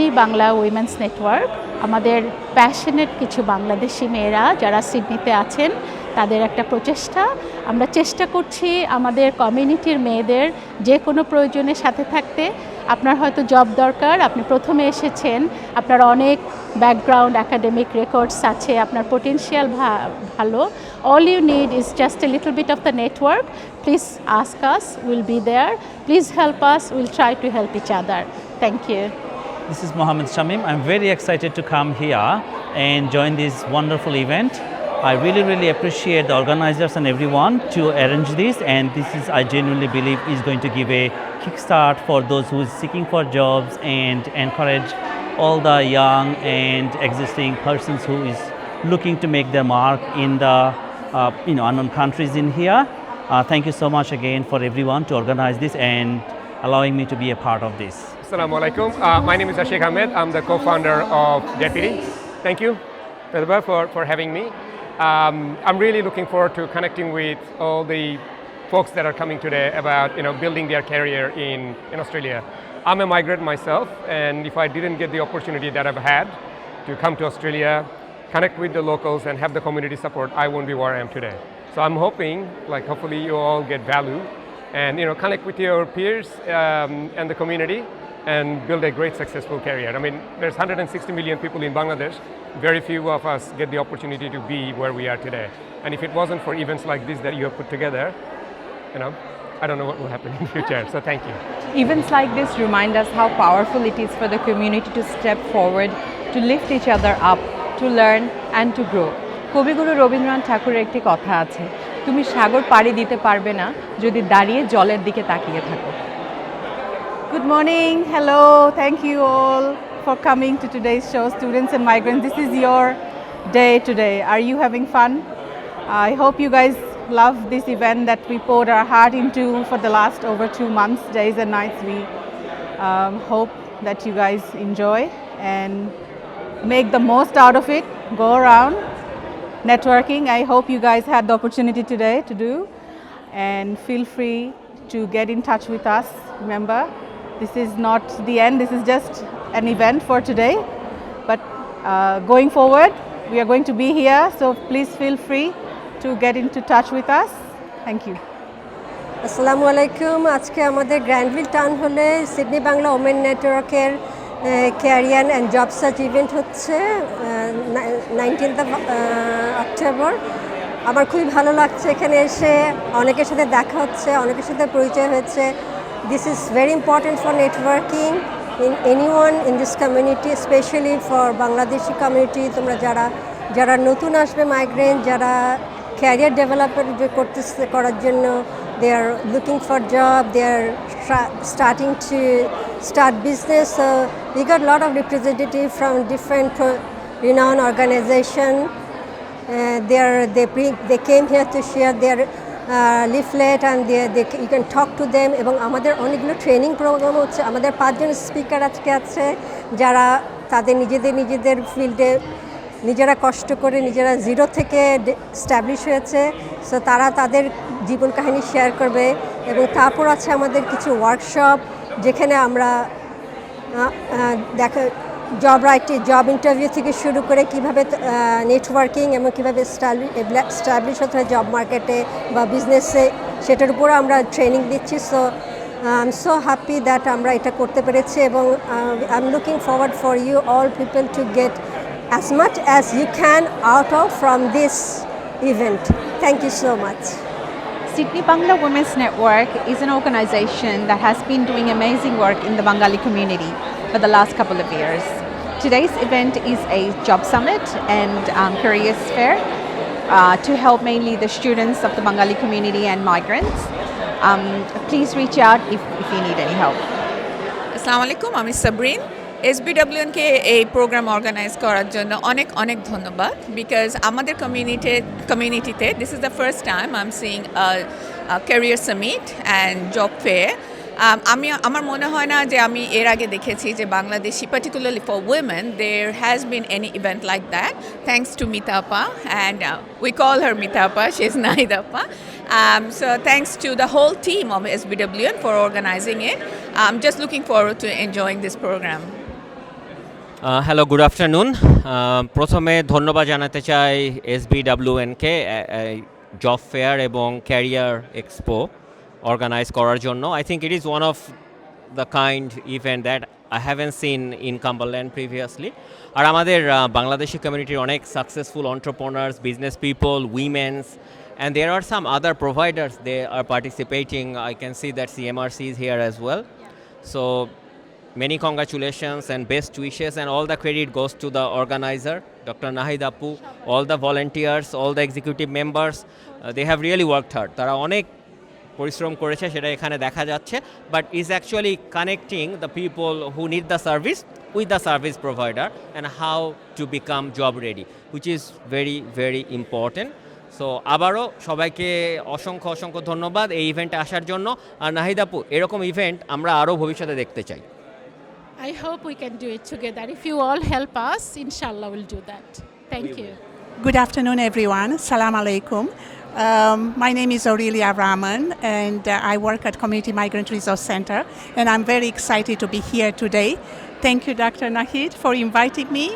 Sydney Bangla women's network আমাদের passionate কিছু বাংলাদেশি মেয়েরা যারা সিডনিতে আছেন তাদের একটা প্রচেষ্টা। আমরা চেষ্টা করছি আমাদের কমিউনিটির মেয়েদের যে কোনো প্রয়োজনের সাথে থাকতে। আপনার হয়তো জব দরকার, আপনি প্রথমে এসেছেন, আপনার অনেক ব্যাকগ্রাউন্ড একাডেমিক রেকর্ডস আছে, আপনার পোটেনশিয়াল ভালো। All you need is just a little bit of the network. Please ask us, we'll be there. Please help us, we'll try to help each other. Thank you. This is Mohammed Shamim. I'm very excited to come here and join this wonderful event. I really appreciate the organizers and everyone to arrange this, and this is, I genuinely believe, is going to give a kickstart for those who is seeking for jobs and encourage all the young and existing persons who is looking to make their mark in the unknown countries in here. Thank you so much again for everyone to organize this and allowing me to be a part of this. Assalamu alaikum. My name is Ashik Ahmed. I'm the co-founder of Deputy. Thank you, Pradha, for having me. I'm really looking forward to connecting with all the folks that are coming today about building their career in Australia. I'm a migrant myself, and if I didn't get the opportunity that I've had to come to Australia, connect with the locals and have the community support, I won't be where I am today. So I'm hoping, hopefully you all get value and connect with your peers and the community and build a great successful career. I mean, there's 160 million people in Bangladesh. Very few of us get the opportunity to be where we are today. And if it wasn't for events like this that you have put together, I don't know what will happen in the future. So thank you. Events like this remind us how powerful it is for the community to step forward, to lift each other up, to learn and to grow. কবিগুরু রবীন্দ্রনাথ ঠাকুরের একটি কথা আছে, তুমি সাগর পাড়ি দিতে পারবে না যদি দাঁড়িয়ে জলের দিকে তাকিয়ে থাকো। Good morning, hello, thank you all for coming to today's show, students and migrants. This is your day today. Are you having fun? I hope you guys love this event that we poured our heart into for the last over 2 months, days and nights. We hope that you guys enjoy and make the most out of it. Go around networking. I hope you guys had the opportunity today to do, and feel free to get in touch with us. Remember, this is not the end, this is just an event for today, but going forward we are going to be here, so please feel free to get into touch with us. Thank you. আসসালামু আলাইকুম। আজকে আমাদের গ্র্যান্ডভিল town হলে Sydney Bangla women নেটওয়ার্কের career and job search event হচ্ছে 19th October. আমার খুবই ভালো লাগছে এখানে এসে, অনেকের সাথে দেখা হচ্ছে, অনেকের সাথে পরিচয় হয়েছে। This is very important for networking in anyone in this community, especially for Bangladeshi community. তোমরা যারা নতুন আসবে মাইগ্রেন্ট, যারা ক্যারিয়ার ডেভেলপমেন্ট করার জন্য, they are looking for job, they are starting to start business. So we got a lot of representatives from different renowned organization. They came here to share their leaflet and you can talk to them. এবং আমাদের অনেকগুলো training programme হচ্ছে। আমাদের 5 জন speaker আজকে আছে যারা তাদের নিজেদের ফিল্ডে নিজেরা কষ্ট করে নিজেরা জিরো থেকে স্ট্যাবলিশ হয়েছে। সো তারা তাদের জীবন কাহিনী শেয়ার করবে। এবং তারপর আছে আমাদের কিছু ওয়ার্কশপ যেখানে আমরা জব ইন্টারভিউ থেকে শুরু করে কীভাবে নেটওয়ার্কিং এবং কীভাবে স্ট্যাবলিশ হতে হয় জব মার্কেটে বা বিজনেসে, সেটার উপর আমরা ট্রেনিং দিচ্ছি। So I am so happy that আমরা এটা করতে পেরেছি, এবং I am looking forward for you all people to get as much as you can out of from this event. Thank you so much. Sydney Bangla Women's Network is an organization that has been doing amazing work in the Bengali community for the last couple of years. Today's event is a job summit and careers fair to help mainly the students of the Bengali community and migrants. Please reach out if you need any help. Assalamu alaikum, আমি Sabrin. SBWN কে এই programme organise করার জন্য অনেক ধন্যবাদ, because আমাদের কমিউনিটিতে this is the first time I am seeing career summit and job fair. আমার মনে হয় না যে আমি এর আগে দেখেছি যে Bangladeshi, particularly for women, there has been any event like that, thanks to Mitapa, and we call her Mitapa, she is Naidapa. So thanks to the whole team of SBWN for organizing it. I'm just looking forward to enjoying this program. Hello, good afternoon. প্রথমে ধন্যবাদ জানাতে চাই SBWN-কে job fair এবং career expo organise করার জন্য। I think it is one of the kind event that I haven't seen in Cumberland previously. আর আমাদের বাংলাদেশি কমিউনিটির অনেক successful entrepreneurs, business people, women's, and there are some other providers they are participating. I can see that CMRC is here as well. So many congratulations and best wishes, and all the credit goes to the organizer, Dr. Nahid Appu, all the volunteers, all the executive members. They have really worked hard. তারা অনেক পরিশ্রম করেছে, সেটা এখানে দেখা যাচ্ছে, but is actually connecting the people who need the service with the service provider and how to become job ready, which is very very important. So আবারও সবাইকে অসংখ্য ধন্যবাদ এই ইভেন্টে আসার জন্য। আর নাহিদ আপু, এরকম ইভেন্ট আমরা আরও ভবিষ্যতে দেখতে চাই। I hope we can do it together. If you all help us, inshallah we'll do that. Thank you. Good afternoon, everyone. Salam alaikum. My name is Aurelia Rahman, and I work at Community Migrant Resource Center, and I'm very excited to be here today. Thank you, Dr. Nahid, for inviting me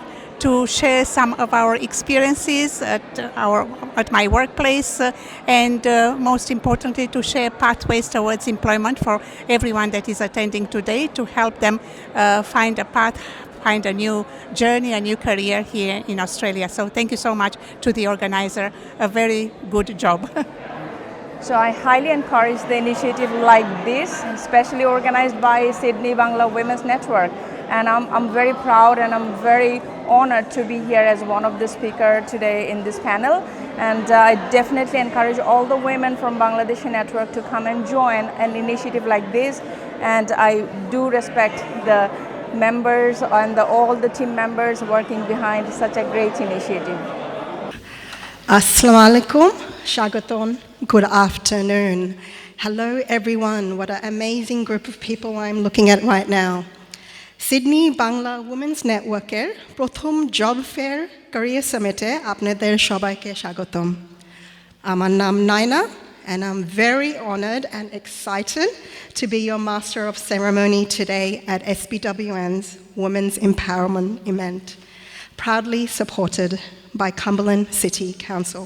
to share some of our experiences at my workplace, and most importantly, to share pathways towards employment for everyone that is attending today, to help them find a path, find a new journey, a new career here in Australia. So thank you so much to the organizer. A very good job. So I highly encourage the initiative like this, especially organized by Sydney Bangla Women's Network. And I'm very proud and I'm very honored to be here as one of the speakers today in this panel. And I definitely encourage all the women from Bangladeshi Network to come and join an initiative like this. And I do respect the members and all the team members working behind such a great initiative. Assalamu alaikum, Shagaton, good afternoon. Hello everyone, what an amazing group of people I'm looking at right now. Sydney Bangla Women's Networker প্রথম job fair career সামিটে আপনাদের সবাইকে স্বাগতম। আমার নাম Naina, and I'm very honored and excited to be your master of ceremony today at SBWN's Women's Empowerment event, proudly supported by Cumberland City Council.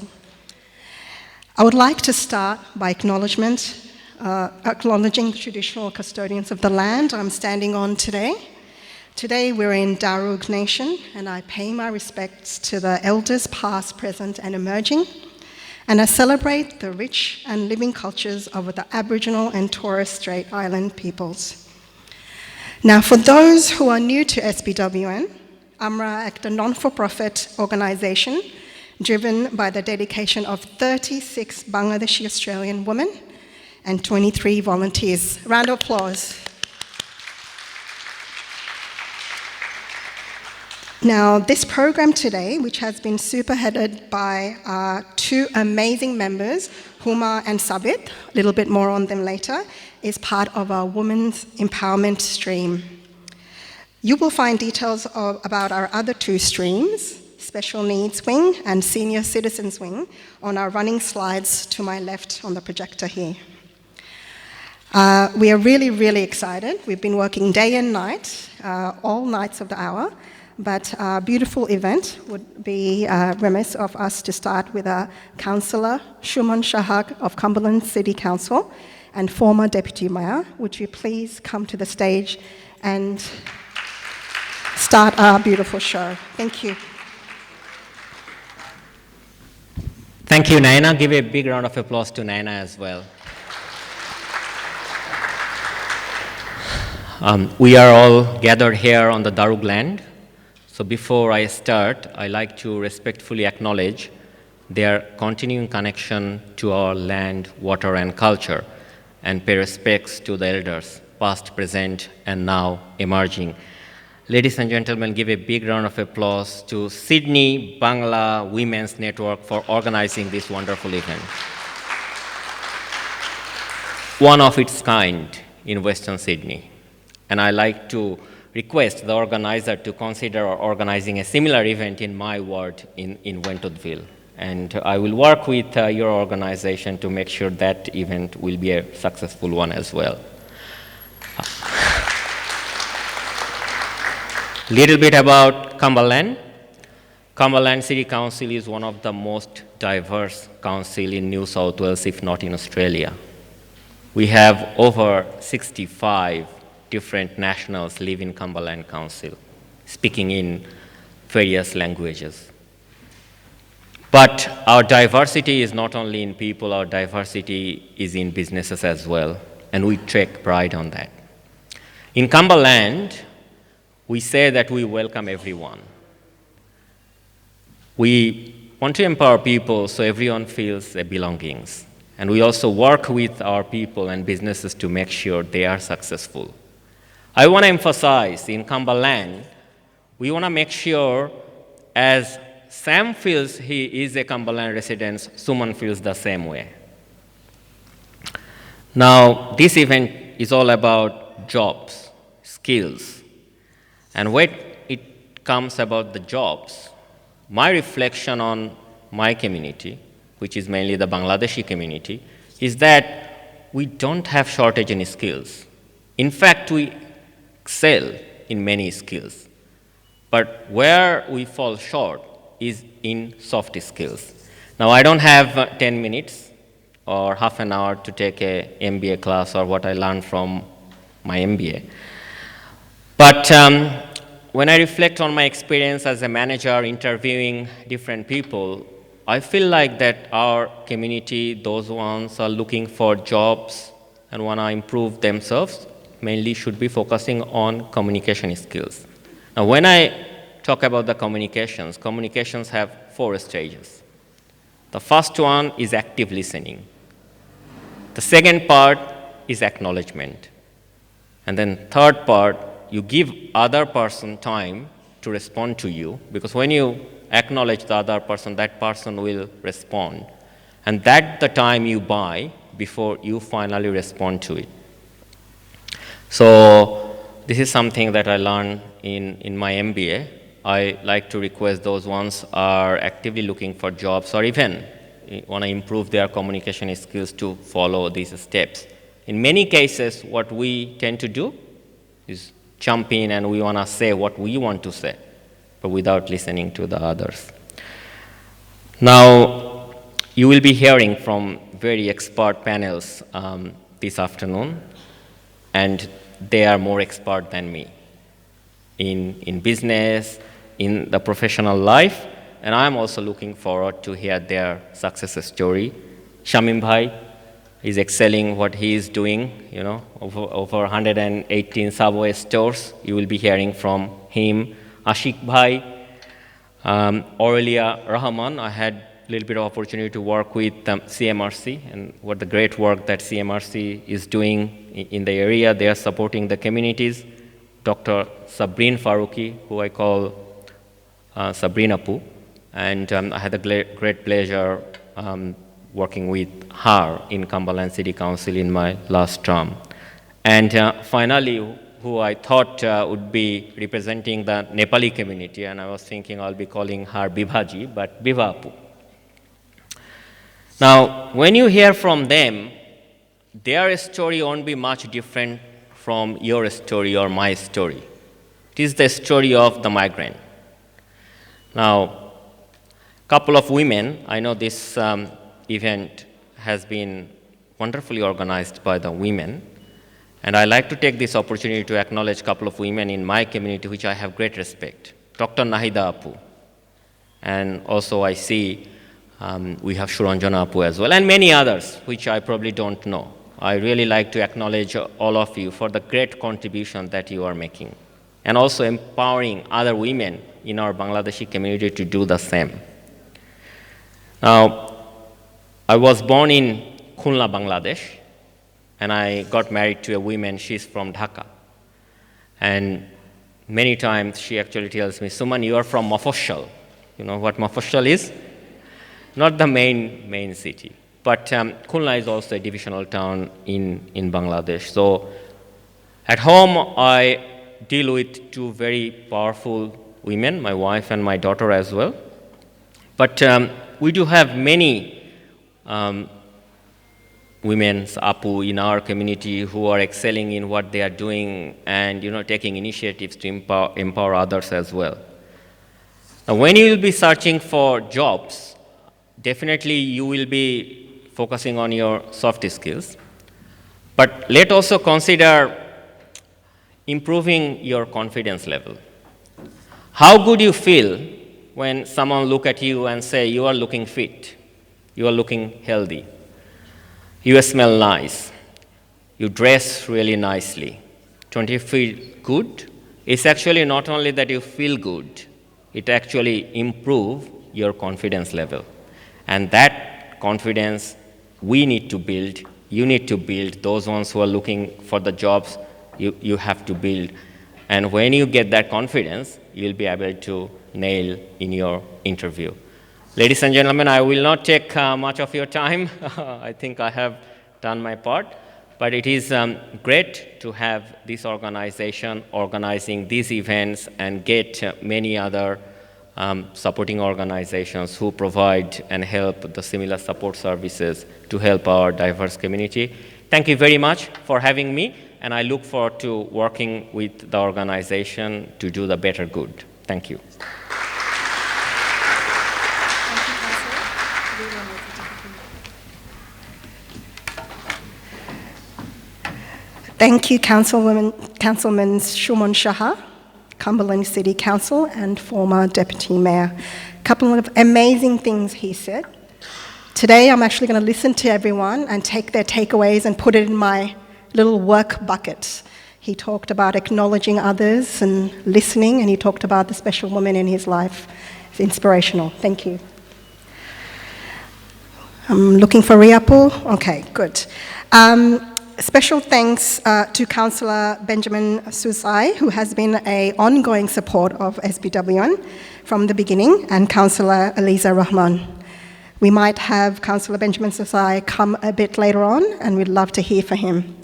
I would like to start by acknowledging the traditional custodians of the land I'm standing on today. Today we're in Darug Nation, and I pay my respects to the elders past, present and emerging, and I celebrate the rich and living cultures of the Aboriginal and Torres Strait Island peoples. Now, for those who are new to SBWN, Amra is a non-for-profit organization driven by the dedication of 36 Bangladeshi Australian women and 23 volunteers. Round of applause. Now, this program today, which has been spearheaded by two amazing members, Huma and Sabit, a little bit more on them later, is part of our Women's Empowerment stream. You will find details about our other two streams, Special Needs Wing and Senior Citizens Wing, on our running slides to my left on the projector here. We are really, really excited. We've been working day and night, all nights of the hour. But our beautiful event would be remiss of us to start with our Councillor Shuman Shahak of Cumberland City Council and former Deputy Mayor. Would you please come to the stage and start our beautiful show? Thank you. Thank you, Naina. Give a big round of applause to Naina as well. We are all gathered here on the Darug land. So before I start, I like to respectfully acknowledge their continuing connection to our land, water, and culture, and pay respects to the elders, past, present, and now emerging. Ladies and gentlemen, give a big round of applause to Sydney Bangla Women's Network for organizing this wonderful event. One of its kind in Western Sydney. And I like to request the organizer to consider organizing a similar event in my ward in Wentworthville. And I will work with your organization to make sure that event will be a successful one as well. Little bit about Cumberland. Cumberland City Council is one of the most diverse council in New South Wales, if not in Australia. We have over 65 different nationals live in Cumberland Council, speaking in various languages. But our diversity is not only in people, our diversity is in businesses as well, and we take pride on that. In Cumberland, we say that we welcome everyone. We want to empower people so everyone feels their belongings. And we also work with our people and businesses to make sure they are successful. I want to emphasize in Cumberland, we want to make sure as Sam feels he is a Cumberland resident, Suman feels the same way. Now, this event is all about jobs, skills. And when it comes about the jobs, my reflection on my community, which is mainly the Bangladeshi community, is that we don't have shortage in skills. In fact, we excel in many skills. But where we fall short is in soft skills. Now, I don't have 10 minutes or half an hour to take a MBA class or what I learned from my MBA. But when I reflect on my experience as a manager interviewing different people, I feel like that our community, those ones are looking for jobs and want to improve themselves, mainly should be focusing on communication skills. Now, when I talk about the communications have 4 stages. The first one is active listening. The second part is acknowledgement. And then third part, you give other person time to respond to you, because when you acknowledge the other person, that person will respond. And that's the time you buy before you finally respond to it. So this is something that I learned in my MBA. I like to request those ones are actively looking for jobs or even want to improve their communication skills to follow these steps. In many cases, what we tend to do is jump in and we want to say what we want to say, but without listening to the others. Now, you will be hearing from very expert panels this afternoon, and they are more expert than me in business, in the professional life, and I'm also looking forward to hear their success story. Shamim Bhai is excelling what he is doing, over 118 Subway stores. You will be hearing from him. Ashik Bhai, Aurelia Rahman, I had a little bit of opportunity to work with CMRC and what the great work that CMRC is doing in the area. They are supporting the communities. Dr. Sabreen Faruqi, who I call Sabreen Apu, and I had a great pleasure working with her in Cumberland City Council in my last term. And finally, who I thought would be representing the Nepali community, and I was thinking I'll be calling her Bibhaji, but Biva Apu. Now, when you hear from them, their story won't be much different from your story or my story. It is the story of the migrant. Now, couple of women, I know this event has been wonderfully organized by the women, and I like to take this opportunity to acknowledge a couple of women in my community which I have great respect. Dr. Nahida Apu, and also I see we have Shuranjana Apu as well, and many others which I probably don't know. I really like to acknowledge all of you for the great contribution that you are making, and also empowering other women in our Bangladeshi community to do the same. Now, I was born in Khulna, Bangladesh, and I got married to a woman. She's from Dhaka. And many times she actually tells me, Suman, you are from Mofosshal. You know what Mofosshal is? Not the main city. But Khulna is also a divisional town in Bangladesh. So at home, I deal with 2 very powerful women, my wife and my daughter as well. But we do have many women's apu in our community who are excelling in what they are doing and taking initiatives to empower others as well. Now, when you will be searching for jobs, definitely you will be focusing on your soft skills, but let's also consider improving your confidence level. How good you feel when someone look at you and say, you are looking fit, you are looking healthy, you smell nice, you dress really nicely. Don't you feel good? It's actually not only that you feel good, it actually improves your confidence level. And that confidence we need to build, you need to build, those ones who are looking for the jobs, you have to build. And when you get that confidence, you'll be able to nail in your interview. Ladies and gentlemen, I will not take much of your time. I think I have done my part. But it is great to have this organization organizing these events and get many other supporting organizations who provide and help the similar support services to help our diverse community. Thank you very much for having me, and I look forward to working with the organization to do the better good. Thank you. Thank you, Councilman Shumon Shaha, Cumberland City Council and former Deputy Mayor. A couple of amazing things he said. Today I'm actually going to listen to everyone and take their takeaways and put it in my little work bucket. He talked about acknowledging others and listening, and he talked about the special woman in his life. It's inspirational. Thank you. I'm looking for Riapu. Okay, good. Special thanks to Councillor Benjamin Susai, who has been an ongoing support of SBWN from the beginning, and Councillor Eliza Rahman. We might have Councillor Benjamin Susai come a bit later on, and we'd love to hear from him.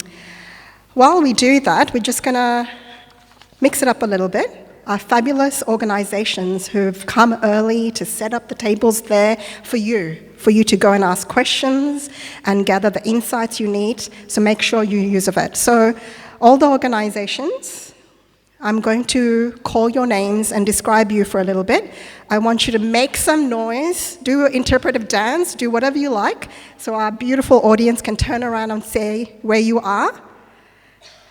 While we do that, we're just going to mix it up a little bit. Our fabulous organisations who've come early to set up the tables there for you to go and ask questions and gather the insights you need, so make sure you use of it. So all the organisations, I'm going to call your names and describe you for a little bit. I want you to make some noise, do an interpretive dance, do whatever you like, so our beautiful audience can turn around and say where you are.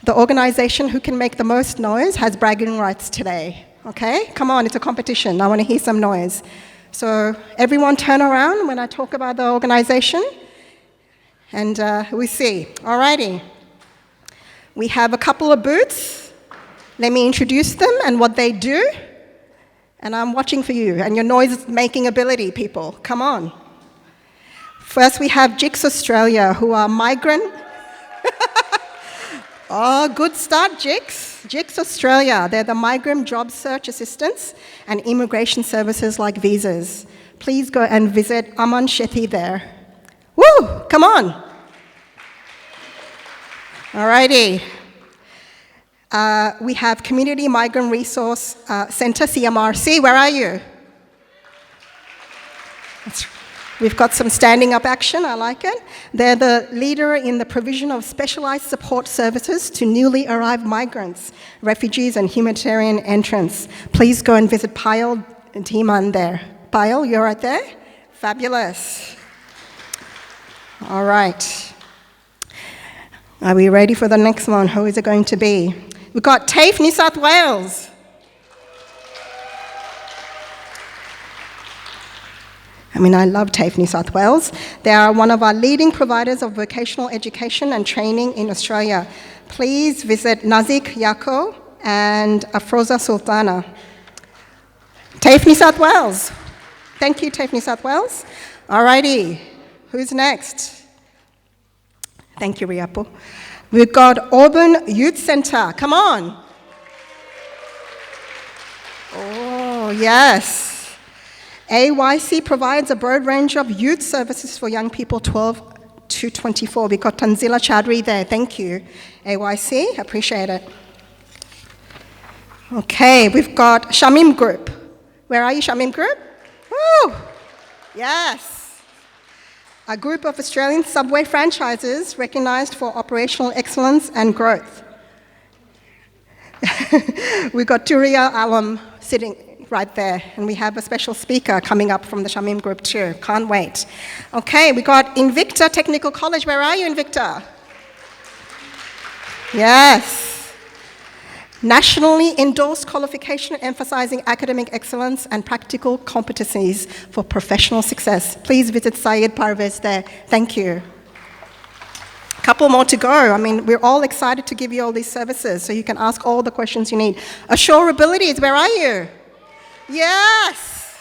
The organisation who can make the most noise has bragging rights today, okay? Come on, it's a competition. I want to hear some noise. So everyone turn around when I talk about the organisation, and we see. Alrighty. We have a couple of booths. Let me introduce them and what they do. And I'm watching for you and your noise-making ability, people. Come on. First, we have Jigs Australia, who are migrant... Oh, good start, Jigs. Jigs Australia, they're the migrant job search assistants and immigration services like visas. Please go and visit Aman Shetty there. Woo, come on. Alrighty. We have Community Migrant Resource Centre, CMRC. Where are you? We've got some standing up action, I like it. They're the leader in the provision of specialised support services to newly arrived migrants, refugees and humanitarian entrants. Please go and visit Payal and Timan there. Payal, you're right there? Fabulous. All right. Are we ready for the next one? Who is it going to be? We've got TAFE New South Wales. I love TAFE New South Wales. They are one of our leading providers of vocational education and training in Australia. Please visit Nazik Yako and Afroza Sultana. TAFE New South Wales. Thank you, TAFE New South Wales. Alrighty, who's next? Thank you, Riapu. We've got Auburn Youth Centre. Come on. Oh, yes. AYC provides a broad range of youth services for young people 12 to 24. We've got Tanzila Chowdhury there. Thank you, AYC. Appreciate it. Okay, we've got Shamim Group. Where are you, Shamim Group? Woo! Yes. a group of Australian subway franchises recognized for operational excellence and growth. We've got Turia alum sitting right there, and we have a special speaker coming up from the Shamim group too. Can't wait. Okay, we got Invicta Technical College. Where are you, Invicta? Yes. Nationally endorsed qualification emphasizing academic excellence and practical competencies for professional success. Please visit Syed Parvez there. Thank you. Couple more to go. I mean, we're all excited to give you all these services so you can ask all the questions you need. Assure Abilities, where are you? Yes.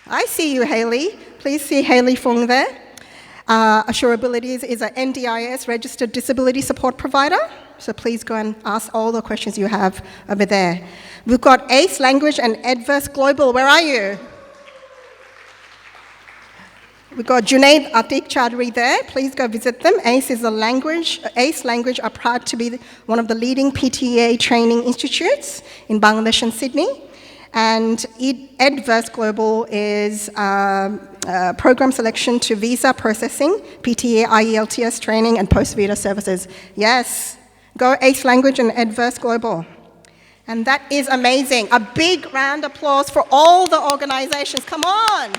I see you, Haley. Please see Haley Fung there. Assure Abilities is an NDIS registered disability support provider. So please go and ask all the questions you have over there. We've got ACE Language and Adverse Global. Where are you? We've got Junaid Atiq Chaudhry there. Please go visit them. ACE Language are proud to be one of the leading PTA training institutes in Bangladesh and Sydney. And Adverse Global is program selection to visa processing, PTA, IELTS training, and post-visa services. Yes. Go ACE Language and Adverse Global. And that is amazing. A big round of applause for all the organizations. Come on.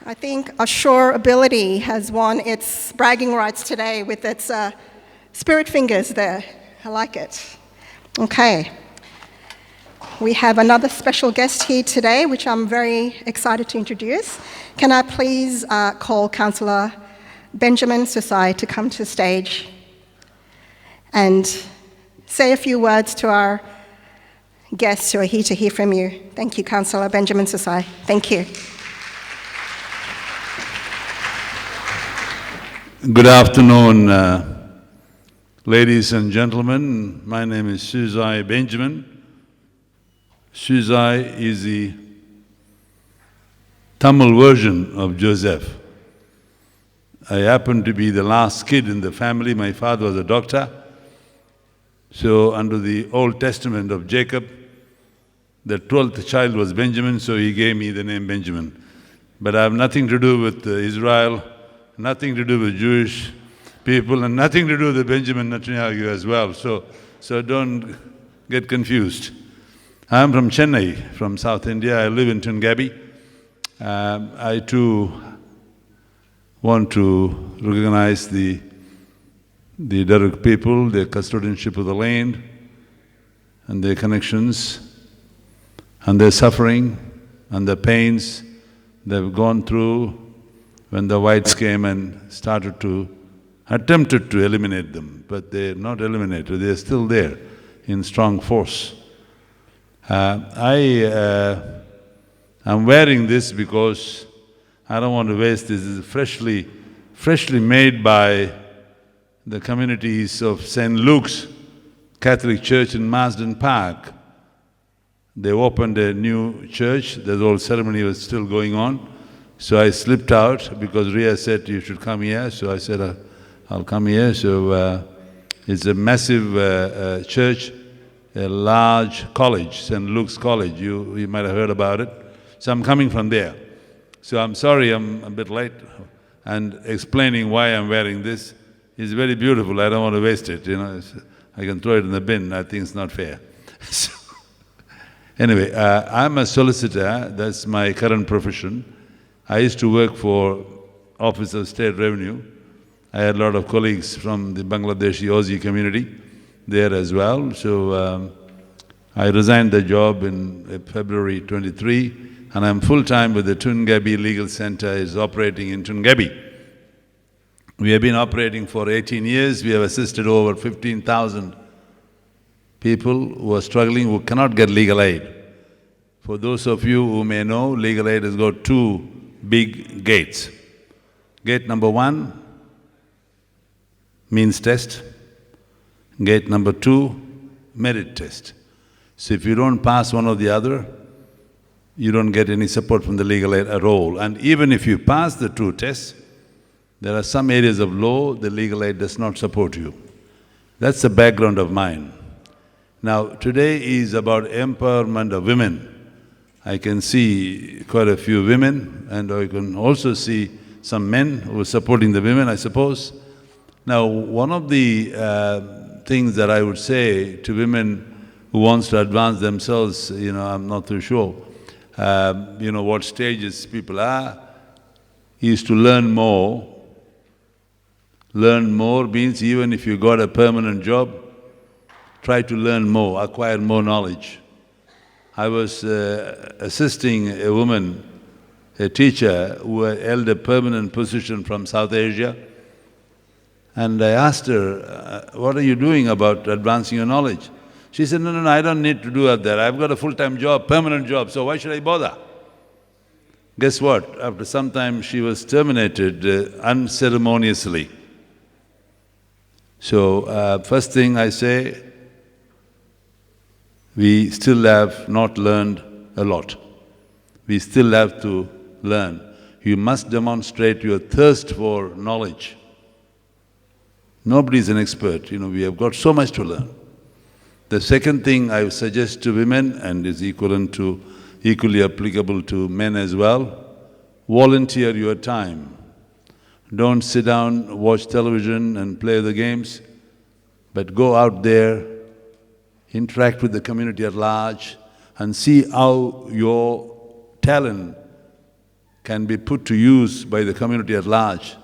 I think Assure Ability has won its bragging rights today with its spirit fingers there. I like it. Okay. We have another special guest here today, which I'm very excited to introduce. Can I please call Councillor Benjamin Susai to come to the stage and say a few words to our guests who are here to hear from you. Thank you, Councillor Benjamin Susai. Thank you. Good afternoon, ladies and gentlemen. My name is Susai Benjamin. Susai is the Tamil version of Joseph. I happen to be the last kid in the family. My father was a doctor. So under the Old Testament of Jacob, the 12th child was Benjamin, so he gave me the name Benjamin. But I have nothing to do with Israel, nothing to do with Jewish people, and nothing to do with Benjamin Netanyahu as well. So don't get confused. I am from Chennai, from South India. I live in Tungabi. I too want to recognize the Darug people, their custodianship of the land, and their connections, and their suffering, and the pains they've gone through when the whites came and attempted to eliminate them, but they're not eliminated, they're still there in strong force. I'm wearing this because I don't want to waste this. This is freshly made by the communities of St. Luke's Catholic Church in Marsden Park. They opened a new church. The whole ceremony was still going on. So I slipped out because Ria said, you should come here. So I said, I'll come here. So it's a massive church, a large college, St. Luke's College. You might have heard about it. So I'm coming from there. So I'm sorry I'm a bit late, and explaining why I'm wearing this is very beautiful. I don't want to waste it, I can throw it in the bin. I think it's not fair. So, anyway, I'm a solicitor. That's my current profession. I used to work for Office of State Revenue. I had a lot of colleagues from the Bangladeshi Aussie community there as well. So I resigned the job in February 23, and I'm full-time with the Tungabi Legal Center. Is operating in Tungabi. We have been operating for 18 years. We have assisted over 15,000 people who are struggling, who cannot get legal aid. For those of you who may know, legal aid has got two big gates. Gate number 1, means test. Gate number 2, merit test. So if you don't pass one or the other, you don't get any support from the legal aid at all. And even if you pass the two tests, there are some areas of law the legal aid does not support you. That's the background of mine. Now, today is about empowerment of women. I can see quite a few women, and I can also see some men who are supporting the women, I suppose. Now, one of the things that I would say to women who wants to advance themselves, I'm not too sure, what stages people are, is to learn more. Learn more means even if you got a permanent job, try to learn more, acquire more knowledge. I was assisting a woman, a teacher who held a permanent position from South Asia, and I asked her, what are you doing about advancing your knowledge? She said, no, I don't need to do that. I've got a full-time job, permanent job, so why should I bother? Guess what? After some time, she was terminated unceremoniously. So, first thing I say, we still have not learned a lot. We still have to learn. You must demonstrate your thirst for knowledge. Nobody is an expert, we have got so much to learn. The second thing I suggest to women, and is equally applicable to men as well, volunteer your time. Don't sit down, watch television and play the games, but go out there, interact with the community at large, and see how your talent can be put to use by the community at large.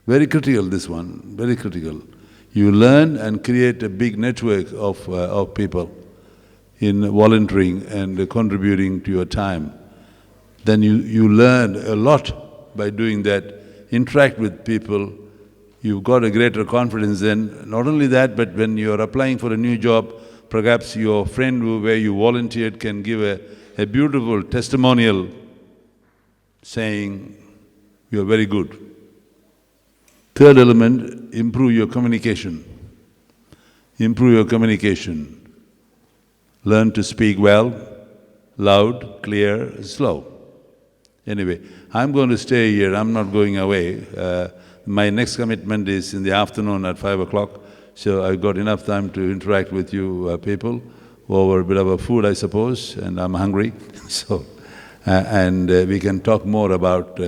Very critical, this one, very critical. You learn and create a big network of people in volunteering and contributing to your time. Then you learn a lot by doing that. Interact with people, you've got a greater confidence then. Not only that, but when you're applying for a new job, perhaps your friend where you volunteered can give a beautiful testimonial saying, you're very good. Third element, improve your communication. Improve your communication. Learn to speak well, loud, clear, slow. Anyway, I'm going to stay here, I'm not going away. My next commitment is in the afternoon at 5 o'clock, so I've got enough time to interact with you people over a bit of a food, I suppose, and I'm hungry. So, we can talk more about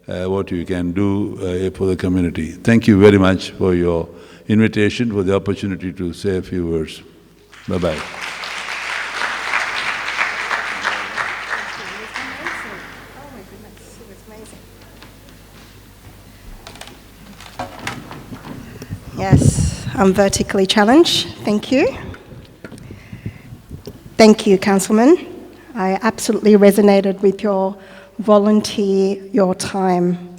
what you can do for the community. Thank you very much for your invitation, for the opportunity to say a few words. Bye-bye. Yes, I'm vertically challenged. Thank you. Thank you, Councilman. I absolutely resonated with your volunteer your time,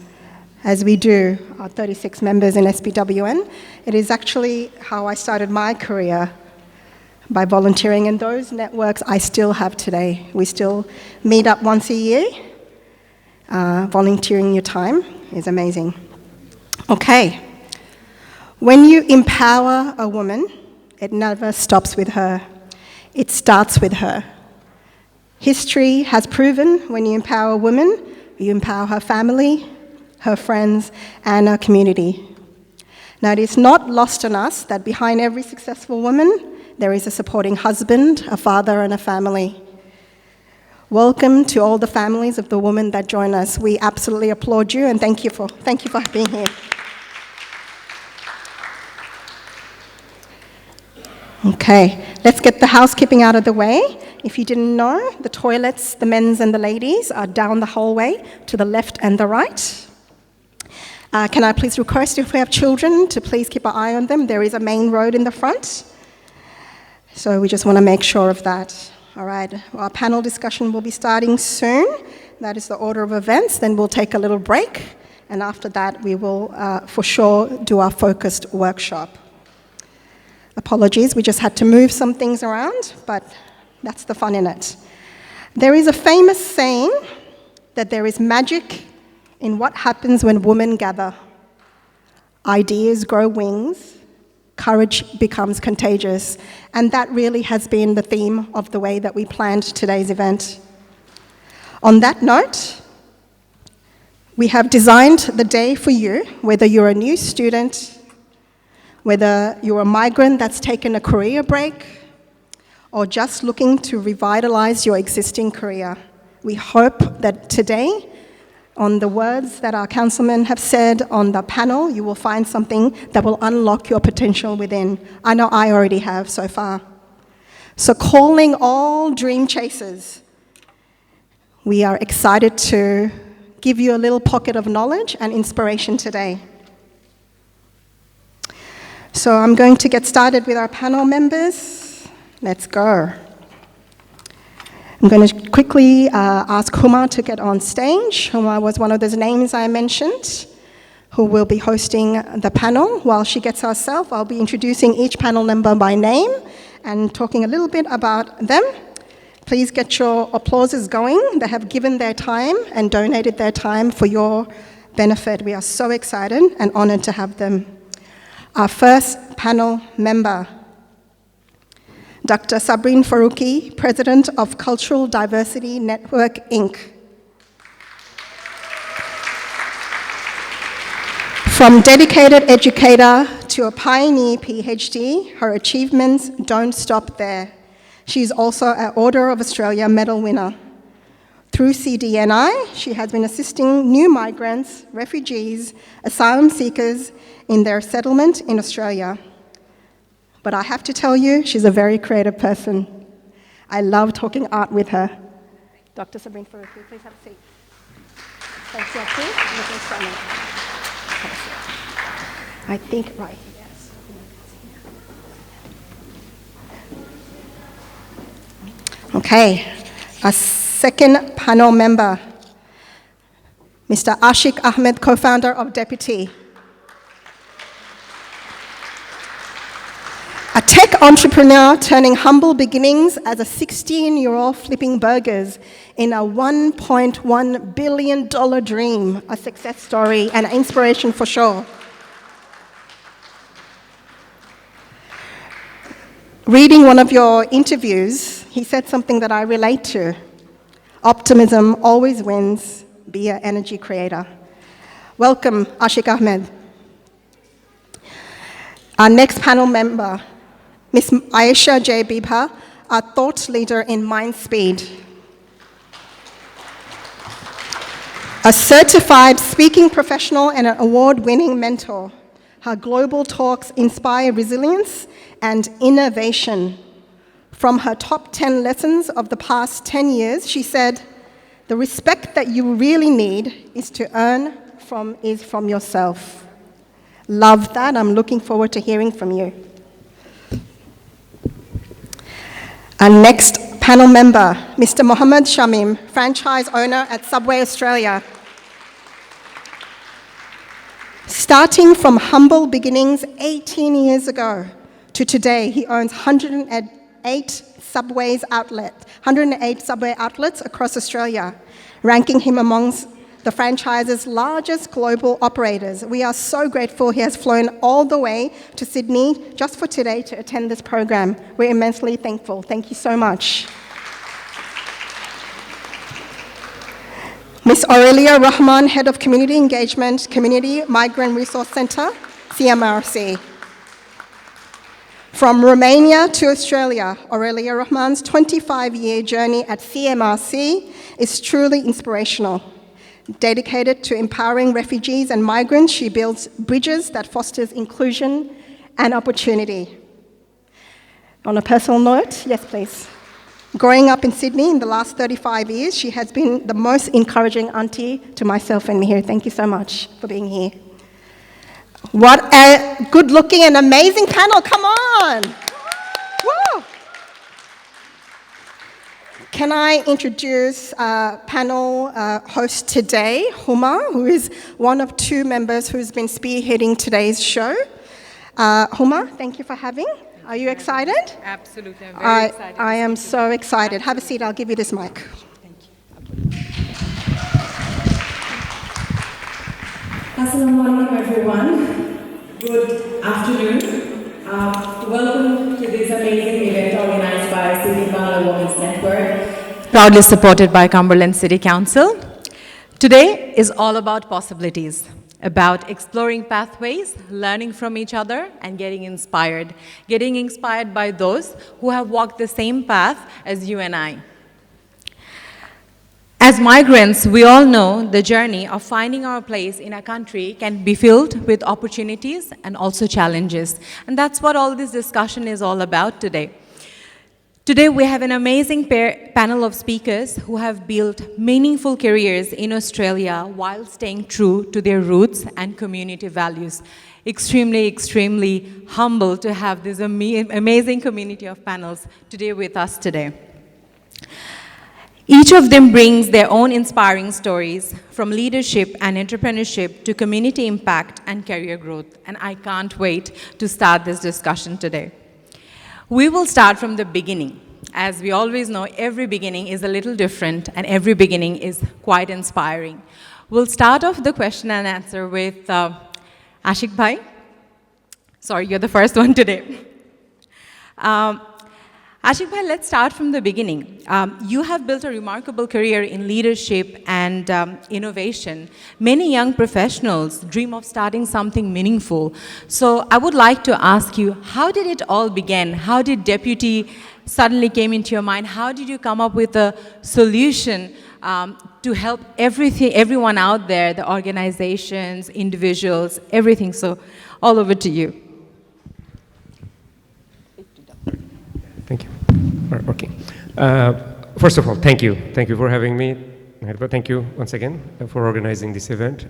as we do, our 36 members in SBWN. It is actually how I started my career, by volunteering, and those networks I still have today. We still meet up once a year. Volunteering your time is amazing. Okay. When you empower a woman, it never stops with her. It starts with her. History has proven when you empower a woman, you empower her family, her friends, and her community. Now, it is not lost on us that behind every successful woman, there is a supporting husband, a father, and a family. Welcome to all the families of the women that join us. We absolutely applaud you, and thank you for being here. Okay, let's get the housekeeping out of the way. If you didn't know, the toilets, the men's and the ladies, are down the hallway to the left and the right. Can I please request, if we have children, to please keep an eye on them? There is a main road in the front. So we just want to make sure of that. All right, our panel discussion will be starting soon. That is the order of events. Then we'll take a little break. And after that, we will for sure do our focused workshop. Apologies, we just had to move some things around, but that's the fun in it. There is a famous saying that there is magic in what happens when women gather. Ideas grow wings, courage becomes contagious, and that really has been the theme of the way that we planned today's event. On that note, we have designed the day for you, whether you're a new student, whether you're a migrant that's taken a career break, or just looking to revitalize your existing career. We hope that today, on the words that our councilmen have said on the panel, you will find something that will unlock your potential within. I know I already have so far. So calling all dream chasers, we are excited to give you a little pocket of knowledge and inspiration today. So I'm going to get started with our panel members. Let's go. I'm going to quickly ask Huma to get on stage. Huma was one of those names I mentioned who will be hosting the panel. While she gets herself, I'll be introducing each panel member by name and talking a little bit about them. Please get your applauses going. They have given their time and donated their time for your benefit. We are so excited and honored to have them. Our first panel member, Dr. Sabreen Faruqi, President of Cultural Diversity Network, Inc. From dedicated educator to a pioneer PhD, her achievements don't stop there. She is also an Order of Australia Medal winner. Through CDNI, she has been assisting new migrants, refugees, asylum seekers in their settlement in Australia. But I have to tell you, she's a very creative person. I love talking art with her. Dr. Sabreen Faruqi, please have a seat. Thanks, please. I think, right. Yes. Okay, our second panel member, Mr. Ashik Ahmed, co-founder of Deputy. A tech entrepreneur turning humble beginnings as a 16-year-old flipping burgers in a $1.1 billion dream, a success story and an inspiration for sure. Reading one of your interviews, he said something that I relate to. Optimism always wins, be an energy creator. Welcome, Ashik Ahmed. Our next panel member, Ms. Aisha J. Bibha, our thought leader in Mindspeed. A certified speaking professional and an award-winning mentor. Her global talks inspire resilience and innovation. From her top 10 lessons of the past 10 years, she said, "The respect that you really need is to earn from yourself." Love that. I'm looking forward to hearing from you. Our next panel member, Mr. Mohammed Shamim, franchise owner at Subway Australia. Starting from humble beginnings 18 years ago to today, he owns 108 Subway outlets across Australia, ranking him amongst the franchise's largest global operators. We are so grateful he has flown all the way to Sydney just for today to attend this program. We're immensely thankful. Thank you so much. Ms. Aurelia Rahman, Head of Community Engagement, Community Migrant Resource Centre, CMRC. From Romania to Australia, Aurelia Rahman's 25-year journey at CMRC is truly inspirational. Dedicated to empowering refugees and migrants, she builds bridges that fosters inclusion and opportunity. On a personal note, yes please. Growing up in Sydney in the last 35 years, she has been the most encouraging auntie to myself and Mihir. Thank you so much for being here. What a good-looking and amazing panel, come on! Woo! Can I introduce panel host today, Huma, who is one of two members who's been spearheading today's show. Huma, thank you for having. Are you excited? Absolutely, I'm very excited. I am so excited. Have a seat, I'll give you this mic. Thank you. Assalamu alaikum everyone. Good afternoon. Welcome to this amazing event organized by Sydney Bangla Women's Network, proudly supported by Cumberland City Council. Today is all about possibilities. about exploring pathways, learning from each other, and getting inspired. Getting inspired by those who have walked the same path as you and I. As migrants, we all know the journey of finding our place in a country can be filled with opportunities and also challenges. And that's what all this discussion is all about today. Today, we have an amazing panel of speakers who have built meaningful careers in Australia while staying true to their roots and community values. Extremely, extremely humble to have this amazing community of panels today with us today. Each of them brings their own inspiring stories, from leadership and entrepreneurship to community impact and career growth, and I can't wait to start this discussion today. We will start from the beginning. As we always know, every beginning is a little different, and every beginning is quite inspiring. We'll start off the question and answer with Ashik Bhai. Sorry, you're the first one today. Ashik Bhai, let's start from the beginning. You have built a remarkable career in leadership and innovation. Many young professionals dream of starting something meaningful. So I would like to ask you, how did it all begin? How did Deputy suddenly came into your mind? How did you come up with a solution to help everyone out there, the organizations, individuals, everything? So all over to you. Thank you. Okay. First of all, thank you. Thank you for having me. Thank you once again for organizing this event.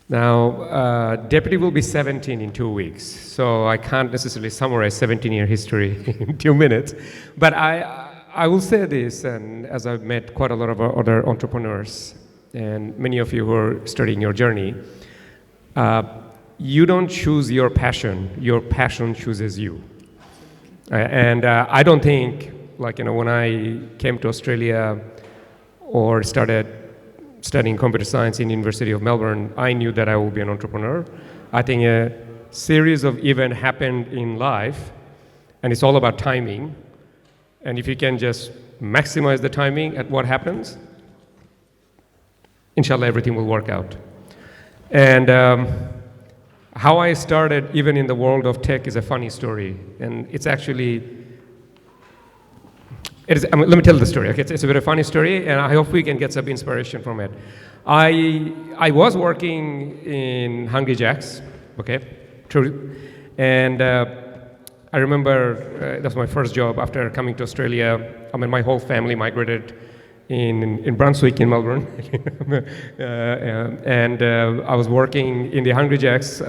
Now, Deputy will be 17 in 2 weeks, so I can't necessarily summarize 17-year history in 2 minutes. But I will say this, and as I've met quite a lot of other entrepreneurs, and many of you who are studying your journey, you don't choose your passion chooses you. And I don't think, when I came to Australia or started studying computer science in University of Melbourne, I knew that I would be an entrepreneur. I think a series of events happened in life, and it's all about timing. And if you can just maximize the timing at what happens, inshallah, everything will work out. And how I started, even in the world of tech, is a funny story. And it's actually, let me tell the story. Okay? It's a very funny story, and I hope we can get some inspiration from it. I was working in Hungry Jack's, okay, true. And I remember that was my first job after coming to Australia. I mean, my whole family migrated in Brunswick in Melbourne. And I was working in the Hungry Jack's.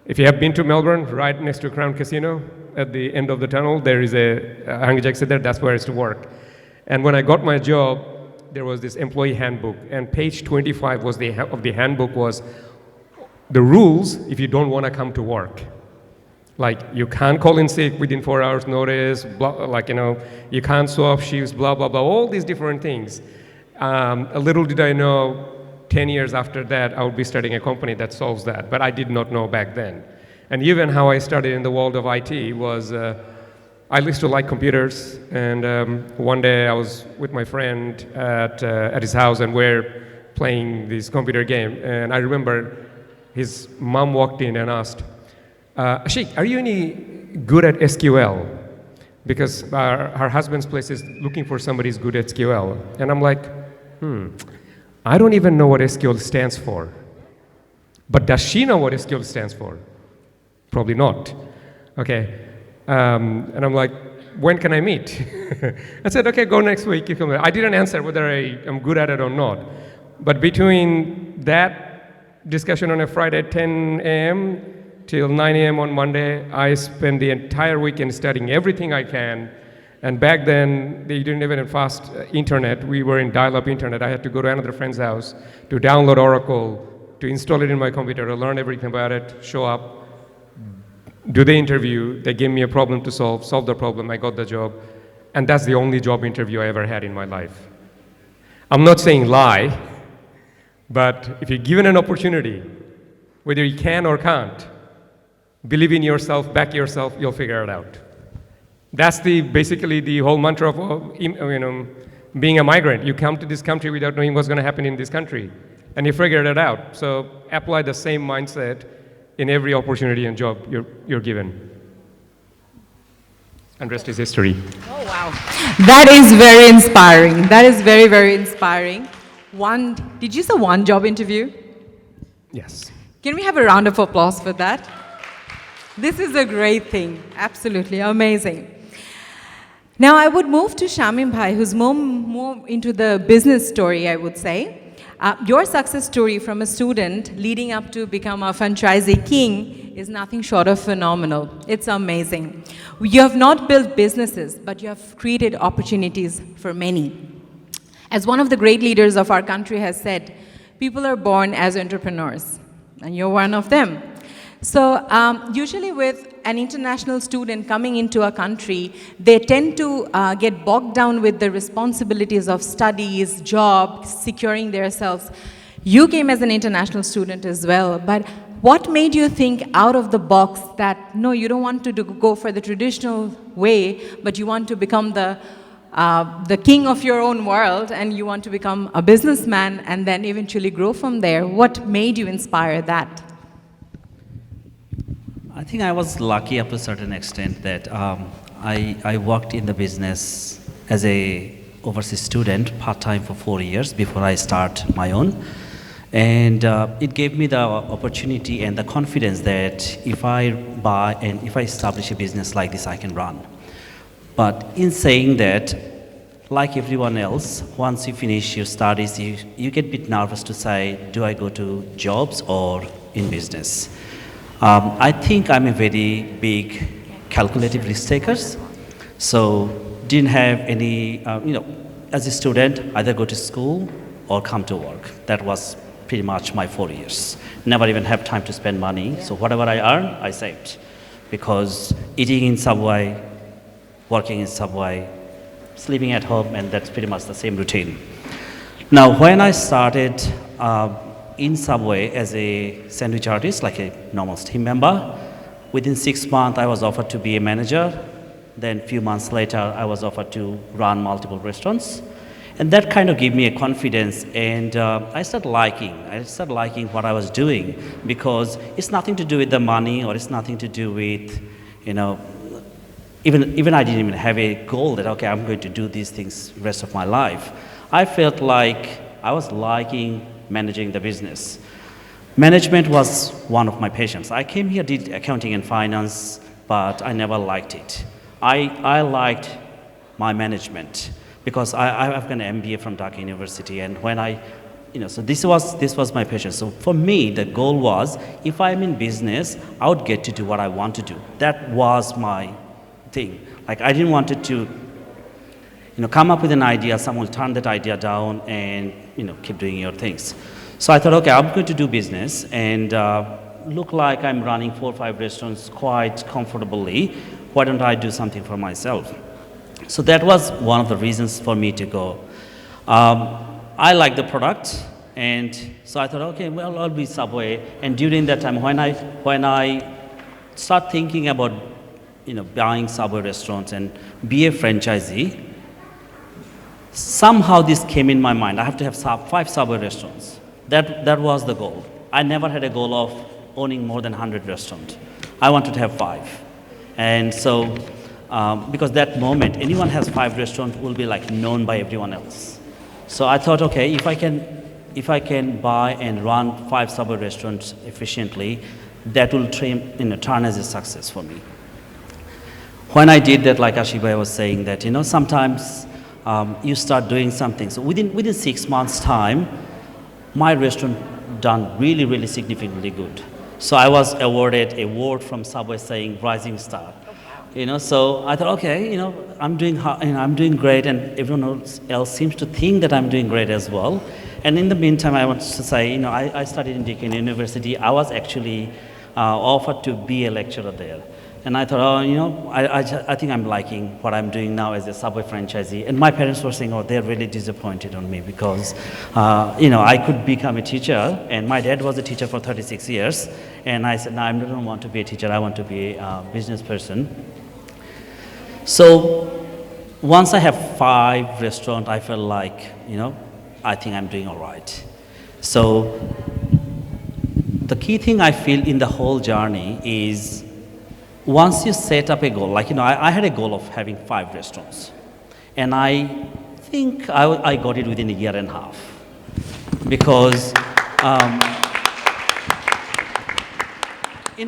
If you have been to Melbourne, right next to Crown Casino, at the end of the tunnel, there is a Hungry Jack's there. That's where I used to work. And when I got my job, there was this employee handbook, and page 25 of the handbook was the rules if you don't want to come to work. Like, you can't call in sick within 4 hours notice, you can't swap shifts, blah, blah, blah, all these different things. A little did I know, 10 years after that, I would be starting a company that solves that, but I did not know back then. And even how I started in the world of IT was, I used to like computers, and one day I was with my friend at his house, and we're playing this computer game, and I remember his mom walked in and asked, Ashik, are you any good at SQL? Because her husband's place is looking for somebody who's good at SQL. And I'm like, I don't even know what SQL stands for. But does she know what SQL stands for? Probably not. Okay. And I'm like, when can I meet? I said, okay, go next week. You come. I didn't answer whether I am good at it or not. But between that discussion on a Friday at 10 a.m., till 9 a.m. on Monday, I spent the entire weekend studying everything I can. And back then, they didn't even have fast internet. We were in dial-up internet. I had to go to another friend's house to download Oracle, to install it in my computer, to learn everything about it, show up, do the interview. They gave me a problem to solve the problem. I got the job. And that's the only job interview I ever had in my life. I'm not saying lie, but if you're given an opportunity, whether you can or can't, believe in yourself, back yourself, you'll figure it out. That's basically the whole mantra of being a migrant. You come to this country without knowing what's going to happen in this country. and you figured it out. So apply the same mindset in every opportunity and job you're given. And rest is history. Oh, wow. That is very inspiring. That is very, very inspiring. Did you say one job interview? Yes. Can we have a round of applause for that? This is a great thing. Absolutely amazing. Now I would move to Shamim Bhai, who's more into the business story, I would say. Your success story from a student leading up to become a franchisee king is nothing short of phenomenal. It's amazing. You have not built businesses, but you have created opportunities for many. As one of the great leaders of our country has said, people are born as entrepreneurs, and you're one of them. So usually with an international student coming into a country, they tend to get bogged down with the responsibilities of studies, job, securing themselves. You came as an international student as well, but what made you think out of the box that, no, you don't want to go for the traditional way, but you want to become the king of your own world, and you want to become a businessman and then eventually grow from there? What made you inspire that? I think I was lucky up to a certain extent that I worked in the business as a overseas student part-time for 4 years before I start my own. And it gave me the opportunity and the confidence that if I buy and if I establish a business like this, I can run. But in saying that, like everyone else, once you finish your studies, you get a bit nervous to say, do I go to jobs or in business? I think I'm a very big calculative risk taker, so didn't have any, as a student, either go to school or come to work. That was pretty much my 4 years. Never even have time to spend money, so whatever I earn, I saved. Because eating in Subway, working in Subway, sleeping at home, and that's pretty much the same routine. Now, when I started in Subway as a sandwich artist, like a normal team member, within 6 months I was offered to be a manager. Then a few months later, I was offered to run multiple restaurants. And that kind of gave me a confidence, and I started liking what I was doing, because it's nothing to do with the money, or it's nothing to do with, even I didn't even have a goal that, okay, I'm going to do these things the rest of my life. I felt like I was liking managing the business. Management was one of my passions. I came here, did accounting and finance, but I never liked it. I liked my management because I've got an MBA from Dhaka University, and when so this was my passion. So for me, the goal was, if I'm in business, I would get to do what I want to do. That was my thing. Like, I didn't want to come up with an idea, someone will turn that idea down and, keep doing your things. So I thought, okay, I'm going to do business, and look like I'm running 4 or 5 restaurants quite comfortably. Why don't I do something for myself? So that was one of the reasons for me to go. I like the product, and so I thought, okay, well, I'll be Subway. And during that time, when I start thinking about, buying Subway restaurants and be a franchisee, somehow this came in my mind. I have to have 5 Subway restaurants. That was the goal. I never had a goal of owning more than 100 restaurants. I wanted to have 5. And so, because that moment, anyone has 5 restaurants will be like known by everyone else. So I thought, okay, if I can buy and run 5 Subway restaurants efficiently, that will turn as a success for me. When I did that, like Ashibai was saying, that sometimes you start doing something. So within 6 months' time, my restaurant done really, really significantly good. So I was awarded an award from Subway saying Rising Star. So I thought, okay, I'm doing great, and everyone else seems to think that I'm doing great as well. And in the meantime, I want to say, I studied in Deakin University. I was actually offered to be a lecturer there. And I thought, I think I'm liking what I'm doing now as a Subway franchisee. And my parents were saying, they're really disappointed on me because, I could become a teacher. And my dad was a teacher for 36 years. And I said, no, I don't want to be a teacher. I want to be a business person. So once I have 5 restaurants, I felt like, I think I'm doing all right. So the key thing I feel in the whole journey is once you set up a goal, like, I had a goal of having 5 restaurants. And I think I got it within a year and a half. Because,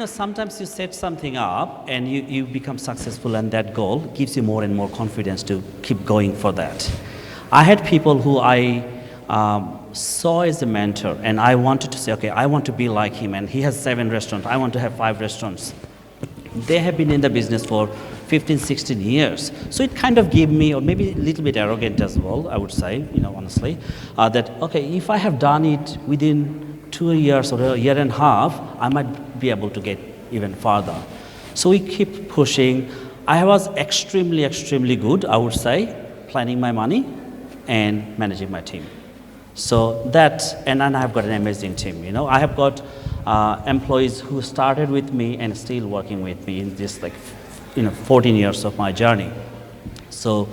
sometimes you set something up and you become successful, and that goal gives you more and more confidence to keep going for that. I had people who I saw as a mentor, and I wanted to say, okay, I want to be like him, and he has 7 restaurants, I want to have 5 restaurants. They have been in the business for 15, 16 years. So it kind of gave me, or maybe a little bit arrogant as well, I would say, honestly, that, okay, if I have done it within 2 years or a year and a half, I might be able to get even farther. So we keep pushing. I was extremely, extremely good, I would say, planning my money and managing my team. So that, and then I've got an amazing team. I have got employees who started with me and still working with me in this 14 years of my journey. So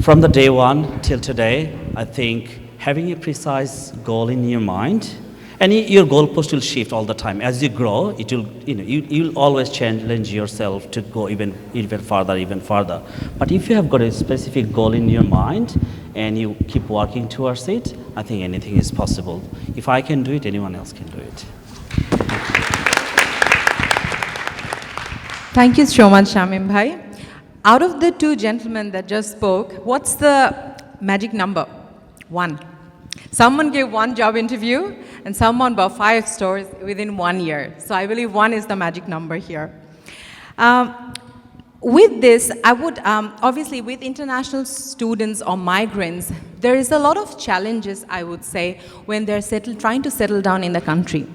from the day one till today, I think having a precise goal in your mind, and your goalpost will shift all the time. As you grow, it will, you'll always challenge yourself to go even farther. But if you have got a specific goal in your mind and you keep working towards it, I think anything is possible. If I can do it, anyone else can do it. Thank you so much, Shamim Bhai. Out of the 2 gentlemen that just spoke, what's the magic number? 1. Someone gave 1 job interview, and someone bought 5 stores within 1 year. So I believe 1 is the magic number here. With this, I would, obviously with international students or migrants, there is a lot of challenges, I would say, when they're trying to settle down in the country.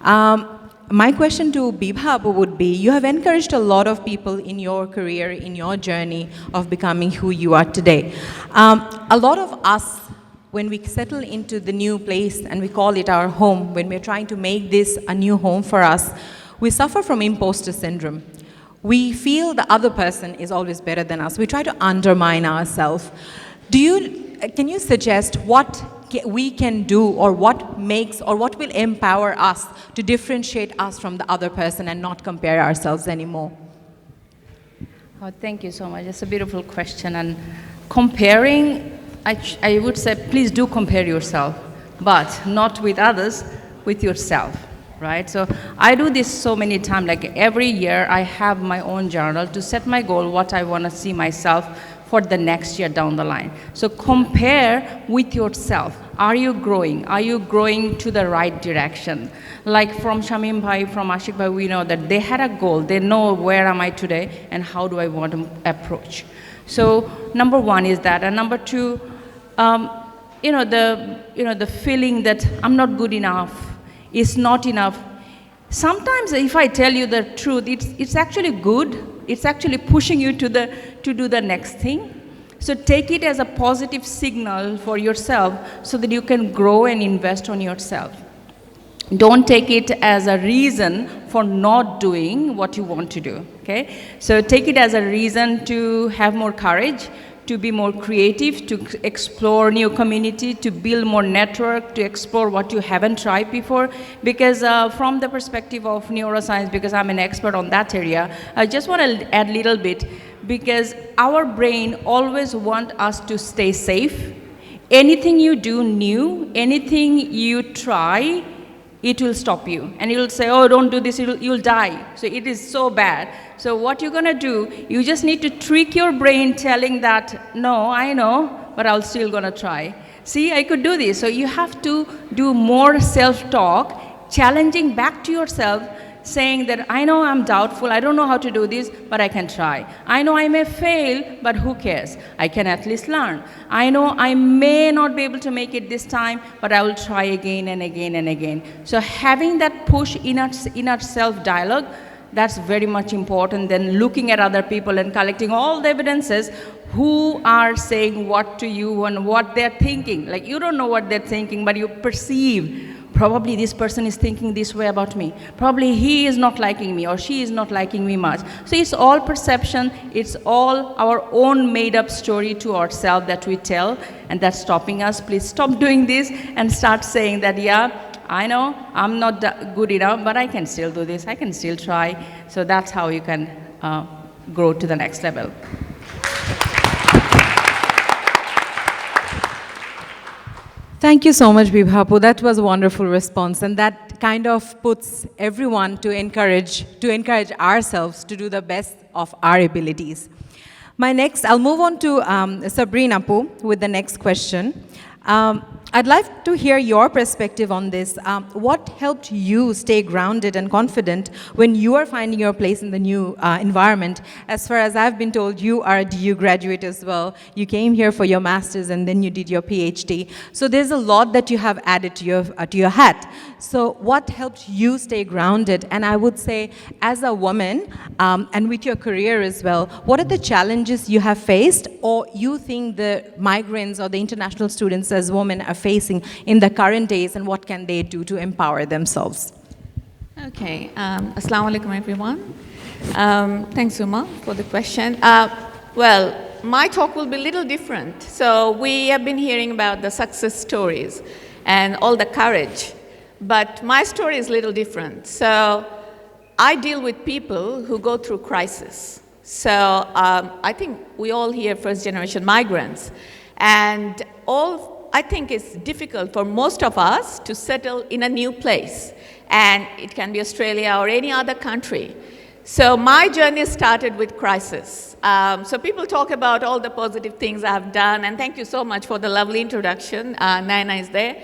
My question to Bibha would be, you have encouraged a lot of people in your career, in your journey of becoming who you are today. A lot of us, when we settle into the new place and we call it our home, when we're trying to make this a new home for us, we suffer from imposter syndrome. We feel the other person is always better than us. We try to undermine ourselves. Can you suggest what we can do, or what will empower us to differentiate us from the other person and not compare ourselves anymore? Oh, thank you so much. It's a beautiful question. And comparing, I would say, please do compare yourself, but not with others, with yourself, right? So I do this so many times, like every year I have my own journal to set my goal, what I want to see myself for the next year down the line. So compare with yourself. Are you growing? Are you growing to the right direction? Like from Shamim Bhai, from Ashik Bhai, we know that they had a goal. They know where am I today and how do I want to approach. So number 1 is that, and number 2, the feeling that I'm not good enough, is not enough. Sometimes if I tell you the truth, it's actually good. It's actually pushing you to do the next thing. So take it as a positive signal for yourself so that you can grow and invest on yourself. Don't take it as a reason for not doing what you want to do, okay? So take it as a reason to have more courage, to be more creative, to explore new community, to build more network, to explore what you haven't tried before. Because from the perspective of neuroscience, because I'm an expert on that area, I just want to add a little bit, because our brain always wants us to stay safe. Anything you do new, anything you try, it will stop you. And you'll say, oh, don't do this, you'll die. So it is so bad. So what you're going to do, you just need to trick your brain telling that, no, I know, but I'm still going to try. See, I could do this. So you have to do more self-talk, challenging back to yourself, saying that I know I'm doubtful, I don't know how to do this, but I can try. I know I may fail, but who cares? I can at least learn. I know I may not be able to make it this time, but I will try again and again and again. So having that push inner self-dialogue, that's very much important than looking at other people and collecting all the evidences who are saying what to you and what they're thinking. Like, you don't know what they're thinking, but you perceive probably this person is thinking this way about me. Probably he is not liking me or she is not liking me much. So it's all perception, it's all our own made up story to ourselves that we tell, and that's stopping us. Please stop doing this and start saying that, yeah, I know I'm not good enough, but I can still do this, I can still try. So that's how you can grow to the next level. Thank you so much, Bibhapu. That was a wonderful response, and that kind of puts everyone to encourage ourselves to do the best of our abilities. I'll move on to Sabrina Apu with the next question. I'd like to hear your perspective on this. What helped you stay grounded and confident when you are finding your place in the new environment? As far as I've been told, you are a DU graduate as well. You came here for your master's and then you did your PhD. So there's a lot that you have added to your hat. So what helped you stay grounded? And I would say, as a woman, and with your career as well, what are the challenges you have faced, or you think the migrants or the international students as women are facing in the current days, and what can they do to empower themselves? Okay, Assalamu alaikum everyone. Thanks Uma for the question. Well, my talk will be a little different. So we have been hearing about the success stories and all the courage, but my story is a little different. So I deal with people who go through crisis. So I think we all here first generation migrants, and I think it's difficult for most of us to settle in a new place, and it can be Australia or any other country. So my journey started with crisis. So people talk about all the positive things I've done, and thank you so much for the lovely introduction. Naina is there.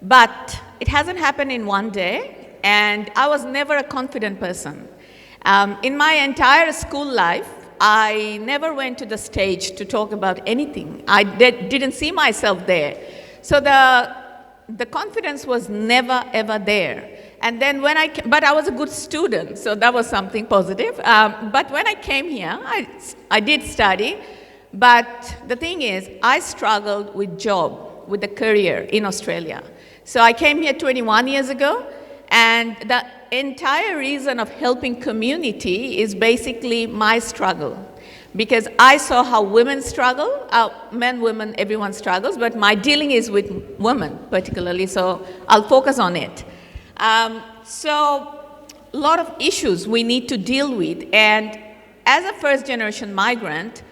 But it hasn't happened in one day, and I was never a confident person. In my entire school life, I never went to the stage to talk about anything. I didn't see myself there. So the confidence was never, ever there. And then but I was a good student, so that was something positive. But when I came here, I did study. But the thing is, I struggled with the career in Australia. So I came here 21 years ago, and the entire reason of helping community is basically my struggle. Because I saw how women struggle, men, women, everyone struggles, but my dealing is with women particularly, so I'll focus on it. So a lot of issues we need to deal with, and as a first generation migrant,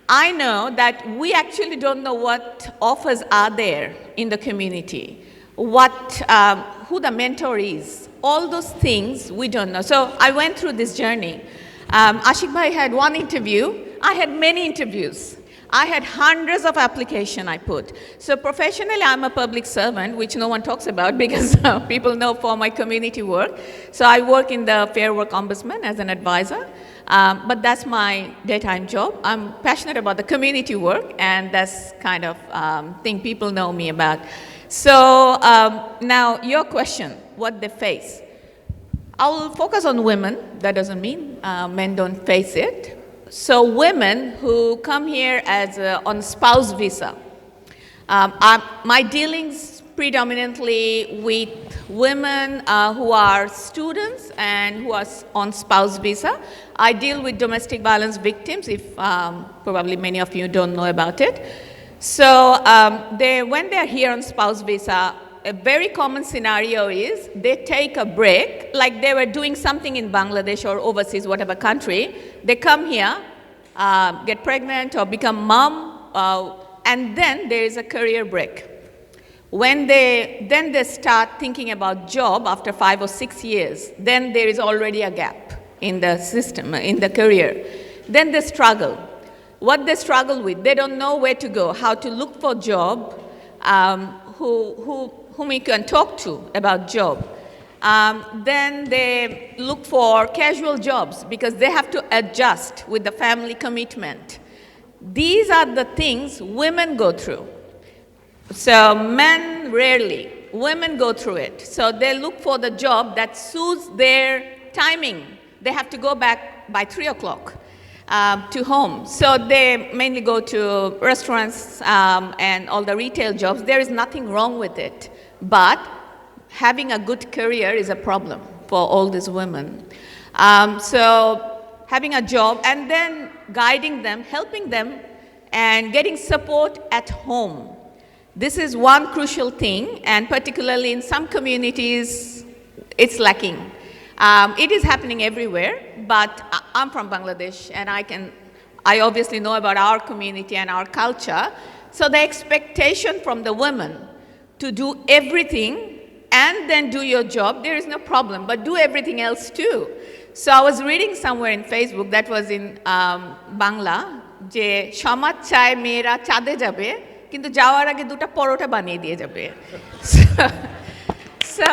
I know that we actually don't know what offers are there in the community, who the mentor is, all those things we don't know. So I went through this journey. Ashik Bhai had one interview. I had many interviews. I had hundreds of applications I put. So professionally, I'm a public servant, which no one talks about because people know for my community work. So I work in the Fair Work Ombudsman as an advisor, but that's my daytime job. I'm passionate about the community work, and that's kind of thing people know me about. So now your question, what they face. I will focus on women. That doesn't mean men don't face it. So women who come here on spouse visa. My dealings predominantly with women who are students and who are on spouse visa. I deal with domestic violence victims, if probably many of you don't know about it. So when they're here on spouse visa, a very common scenario is they take a break, like they were doing something in Bangladesh or overseas, whatever country. They come here, get pregnant or become mom, and then there is a career break. Then they start thinking about job after 5 or 6 years. Then there is already a gap in the system, in the career. Then they struggle. What they struggle with, they don't know where to go, how to look for job, whom you can talk to about job. Then they look for casual jobs because they have to adjust with the family commitment. These are the things women go through. So men rarely, women go through it. So they look for the job that suits their timing. They have to go back by 3 o'clock to home. So they mainly go to restaurants and all the retail jobs. There is nothing wrong with it. But having a good career is a problem for all these women. So having a job and then guiding them, helping them, and getting support at home. This is one crucial thing, and particularly in some communities, it's lacking. It is happening everywhere, but I'm from Bangladesh, and I obviously know about our community and our culture. So the expectation from the women to do everything and then do your job, there is no problem, but do everything else too. So I was reading somewhere in Facebook, that was in Bangla, যে সমাজ চায় মেয়েরা চাঁদে যাবে কিন্তু যাওয়ার আগে দুটো পরোটা বানিয়ে দিয়ে যাবে. So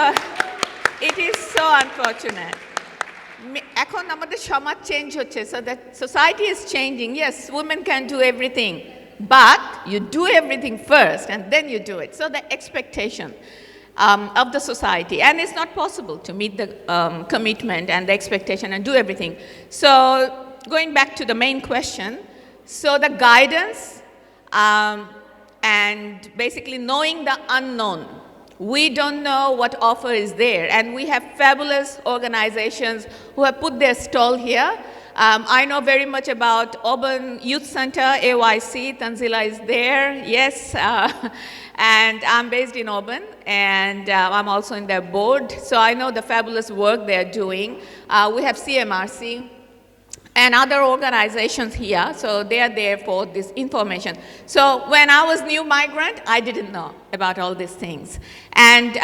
it is so unfortunate. এখন আমাদের সমাজ চেঞ্জ হচ্ছে, so that society is changing. Yes, women can do everything, but you do everything first and then you do it. So the expectation of the society, and it's not possible to meet the commitment and the expectation and do everything. So going back to the main question, so the guidance and basically knowing the unknown. We don't know what offer is there, and we have fabulous organizations who have put their stall here. I know very much about Auburn Youth Center, AYC, Tanzila is there, yes, and I'm based in Auburn, and I'm also in their board, so I know the fabulous work they're doing. We have CMRC and other organizations here, so they are there for this information. So when I was new migrant, I didn't know about all these things. And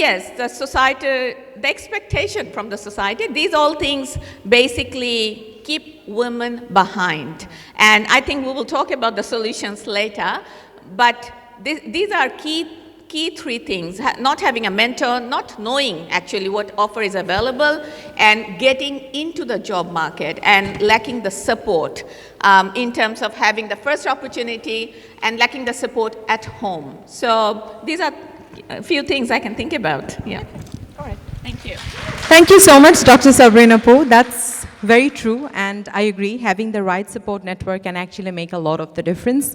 yes, the society, the expectation from the society, these all things basically keep women behind. And I think we will talk about the solutions later, but these are key three things: not having a mentor, not knowing actually what offer is available, and getting into the job market, and lacking the support in terms of having the first opportunity and lacking the support at home. So these are a few things I can think about. Yeah. All right. Thank you. Thank you so much, Dr. Sabrina Po. That's very true, and I agree. Having the right support network can actually make a lot of the difference.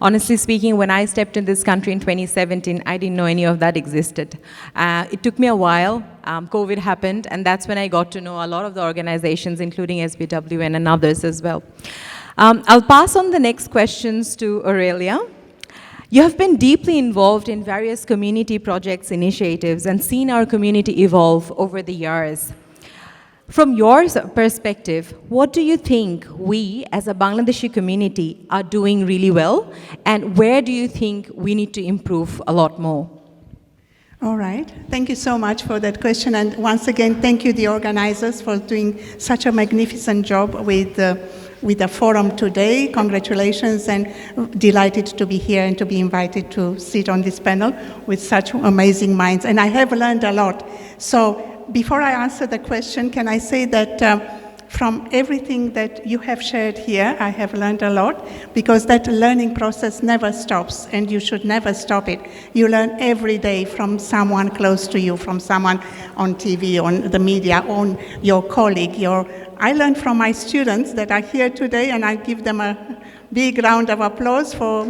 Honestly speaking, when I stepped in this country in 2017, I didn't know any of that existed. It took me a while. COVID happened, and that's when I got to know a lot of the organizations, including SBWN and others as well. I'll pass on the next questions to Aurelia. You have been deeply involved in various community projects, initiatives, and seen our community evolve over the years. From your perspective, what do you think we as a Bangladeshi community are doing really well, and where do you think we need to improve a lot more? All right, thank you so much for that question, and once again, thank you the organizers for doing such a magnificent job with the forum today. Congratulations, and delighted to be here and to be invited to sit on this panel with such amazing minds, and I have learned a lot. So before I answer the question, can I say that from everything that you have shared here, I have learned a lot, because that learning process never stops, and you should never stop it. You learn every day from someone close to you, from someone on TV, on the media, on your colleague. I learned from my students that are here today, and I give them a big round of applause for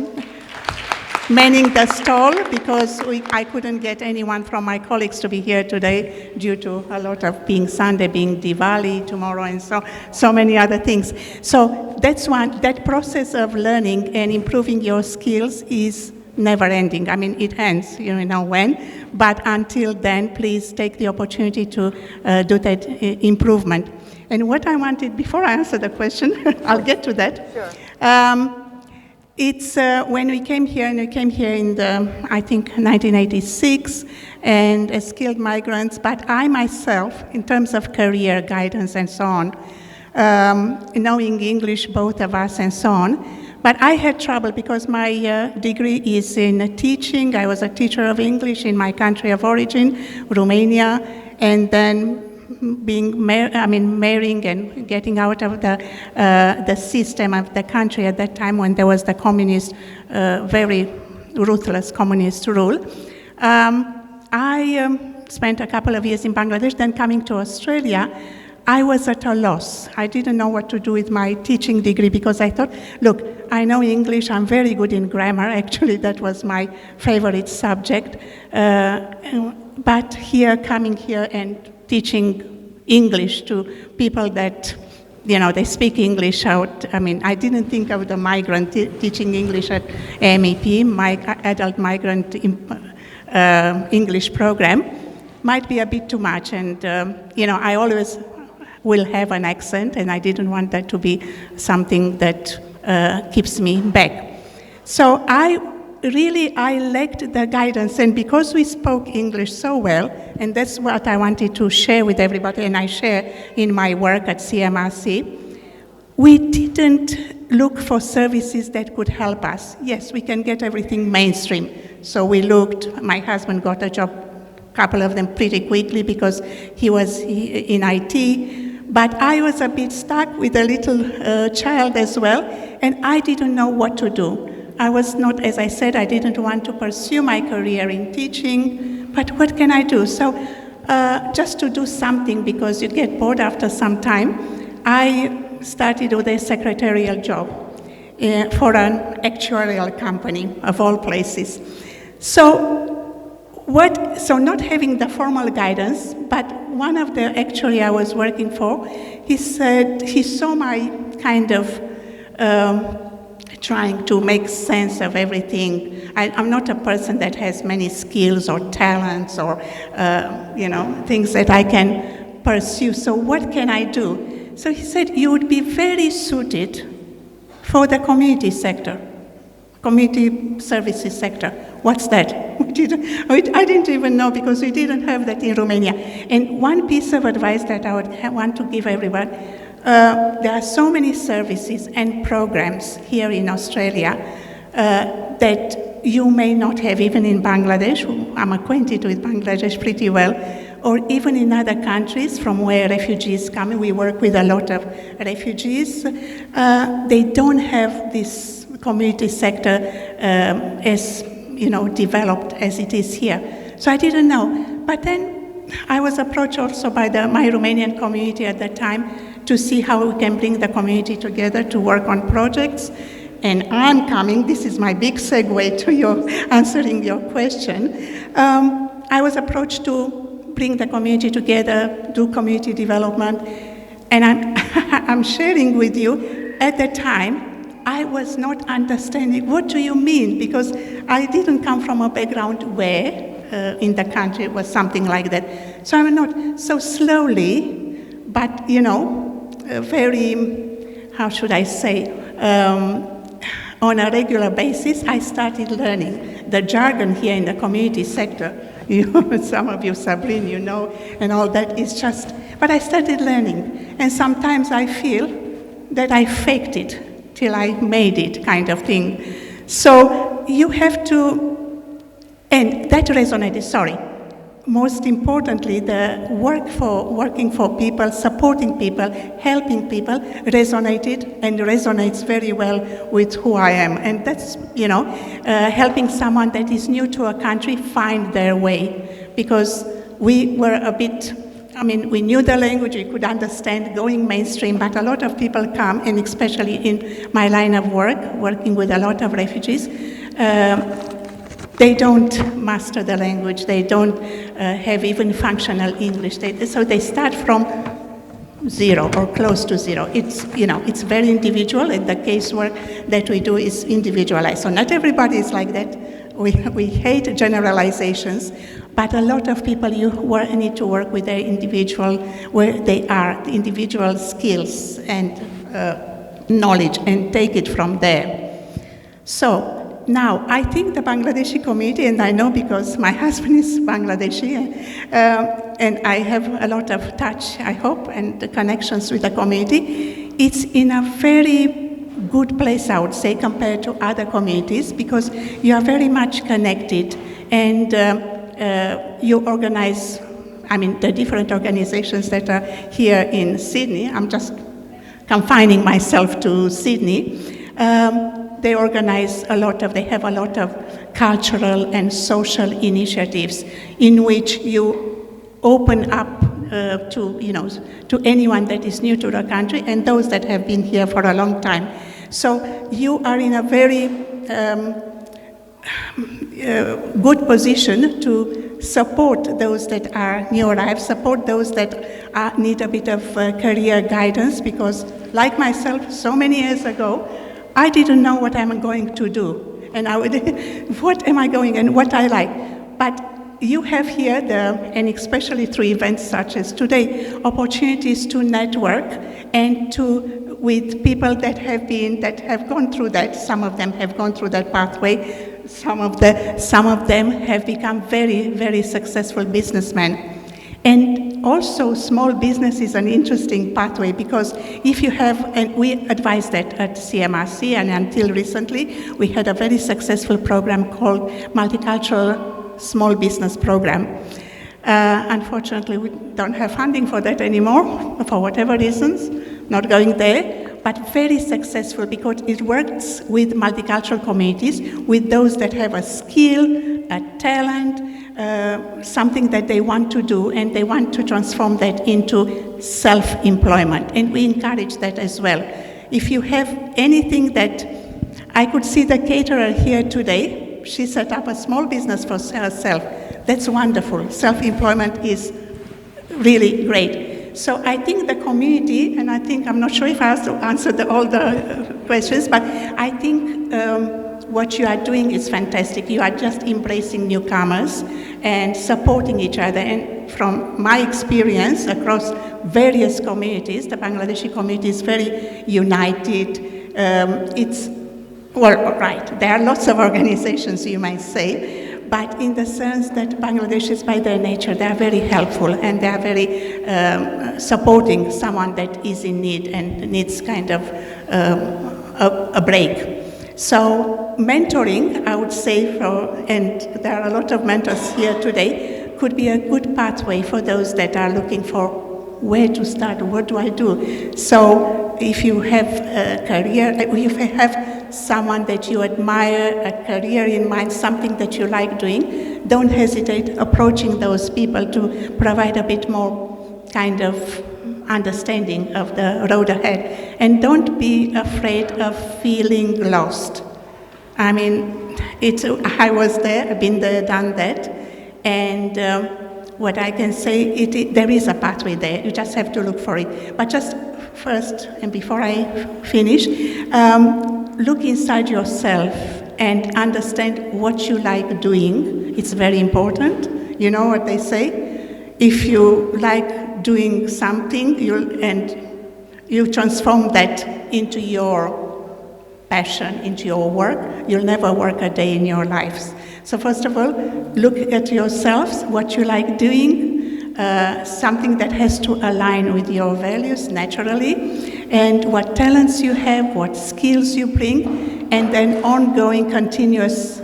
manning the stall, because I couldn't get anyone from my colleagues to be here today due to a lot of being Sunday, being Diwali tomorrow, and so many other things. So that's that process of learning and improving your skills is never ending. I mean, it ends, you know when, but until then, please take the opportunity to do that improvement. And what I wanted, before I answer the question, I'll get to that. Sure. It's when we came here, and we came here in I think 1986, and as skilled migrants, but I myself, in terms of career guidance and so on, knowing English, both of us and so on, but I had trouble because my degree is in teaching. I was a teacher of English in my country of origin, Romania, and then marrying and getting out of the system of the country at that time when there was the communist, very ruthless communist rule. I spent a couple of years in Bangladesh, then coming to Australia, I was at a loss. I didn't know what to do with my teaching degree, because I thought, look, I know English, I'm very good in grammar. Actually, that was my favorite subject. but coming here and teaching English to people that, they speak English out. I mean, I didn't think of the migrant teaching English at MEP, my adult migrant English program, might be a bit too much. And, I always will have an accent, and I didn't want that to be something that keeps me back. So I lacked the guidance, and because we spoke English so well, and that's what I wanted to share with everybody, and I share in my work at CMRC, we didn't look for services that could help us. Yes, we can get everything mainstream. So we looked, my husband got a job, a couple of them pretty quickly because he was in IT, but I was a bit stuck with a little child as well, and I didn't know what to do. I was not, as I said, I didn't want to pursue my career in teaching, but what can I do? So just to do something, because you get bored after some time, I started with a secretarial job for an actuarial company, of all places. So not having the formal guidance, but one of the actuary I was working for, he said, he saw my kind of trying to make sense of everything. I'm not a person that has many skills or talents or, things that I can pursue. So what can I do? So he said, you would be very suited for the community sector, community services sector. What's that? I didn't even know, because we didn't have that in Romania. And one piece of advice that I would want to give everyone, there are so many services and programs here in Australia that you may not have, even in Bangladesh. I'm acquainted with Bangladesh pretty well, or even in other countries from where refugees come. We work with a lot of refugees. They don't have this community sector as developed as it is here. So I didn't know. But then I was approached also by my Romanian community at that time to see how we can bring the community together to work on projects. And I'm coming, this is my big segue to answering your question. I was approached to bring the community together, do community development. And I'm sharing with you, at the time, I was not understanding, what do you mean? Because I didn't come from a background where in the country it was something like that. So I'm not, so slowly, but very, how should I say, on a regular basis, I started learning the jargon here in the community sector. Some of you, Sabrine, and all that is just, but I started learning. And sometimes I feel that I faked it till I made it, kind of thing. So you have to, and that resonated, most importantly, the working for people, supporting people, helping people resonated and resonates very well with who I am. And that's, helping someone that is new to a country find their way. Because we were a bit, we knew the language, we could understand going mainstream, but a lot of people come, and especially in my line of work, working with a lot of refugees, they don't master the language, they don't have even functional English, so they start from zero or close to zero. It's very individual, and the casework that we do is individualized. So not everybody is like that. We hate generalizations, but a lot of people need to work with their individual, where they are, the individual skills and knowledge, and take it from there. So now, I think the Bangladeshi community, and I know because my husband is Bangladeshi, and I have a lot of touch, I hope, and the connections with the community, it's in a very good place, I would say, compared to other communities, because you are very much connected, and you organize, the different organizations that are here in Sydney. I'm just confining myself to Sydney. They organize they have a lot of cultural and social initiatives in which you open up to anyone that is new to the country and those that have been here for a long time. So you are in a very good position to support those that are new arrived, support those that need a bit of career guidance, because like myself, so many years ago, I didn't know what I'm going to do. And I would, what am I going and what I like? But you have here, and especially through events such as today, opportunities to network and with people that have gone through that. Some of them have gone through that pathway. Some of them have become very, very successful businessmen. And also, small business is an interesting pathway, because if you have, and we advise that at CMRC, and until recently, we had a very successful program called Multicultural Small Business Program. Unfortunately, we don't have funding for that anymore, for whatever reasons, not going there, but very successful because it works with multicultural communities, with those that have a skill, a talent, something that they want to do, and they want to transform that into self-employment. And we encourage that as well. If you have anything that, I could see the caterer here today, she set up a small business for herself. That's wonderful. Self-employment is really great. So I think the community, and I'm not sure if I answered all the questions, but I think what you are doing is fantastic. You are just embracing newcomers and supporting each other. And from my experience across various communities, the Bangladeshi community is very united. There are lots of organizations, you might say, but in the sense that Bangladeshis, by their nature, they are very helpful, and they are very supporting someone that is in need and needs kind of a break. So mentoring, I would say, and there are a lot of mentors here today, could be a good pathway for those that are looking for where to start, what do I do? So if you have a career, if you have someone that you admire, a career in mind, something that you like doing, don't hesitate approaching those people to provide a bit more kind of understanding of the road ahead. And don't be afraid of feeling lost. I mean, I was there, I've been there, done that, and what I can say, there is a pathway there, you just have to look for it. But just first, and before I finish, look inside yourself and understand what you like doing. It's very important. You know what they say? If you like doing something, you transform that into your passion, into your work, you'll never work a day in your lives. So first of all, look at yourselves, what you like doing, something that has to align with your values naturally, and what talents you have, what skills you bring, and then ongoing continuous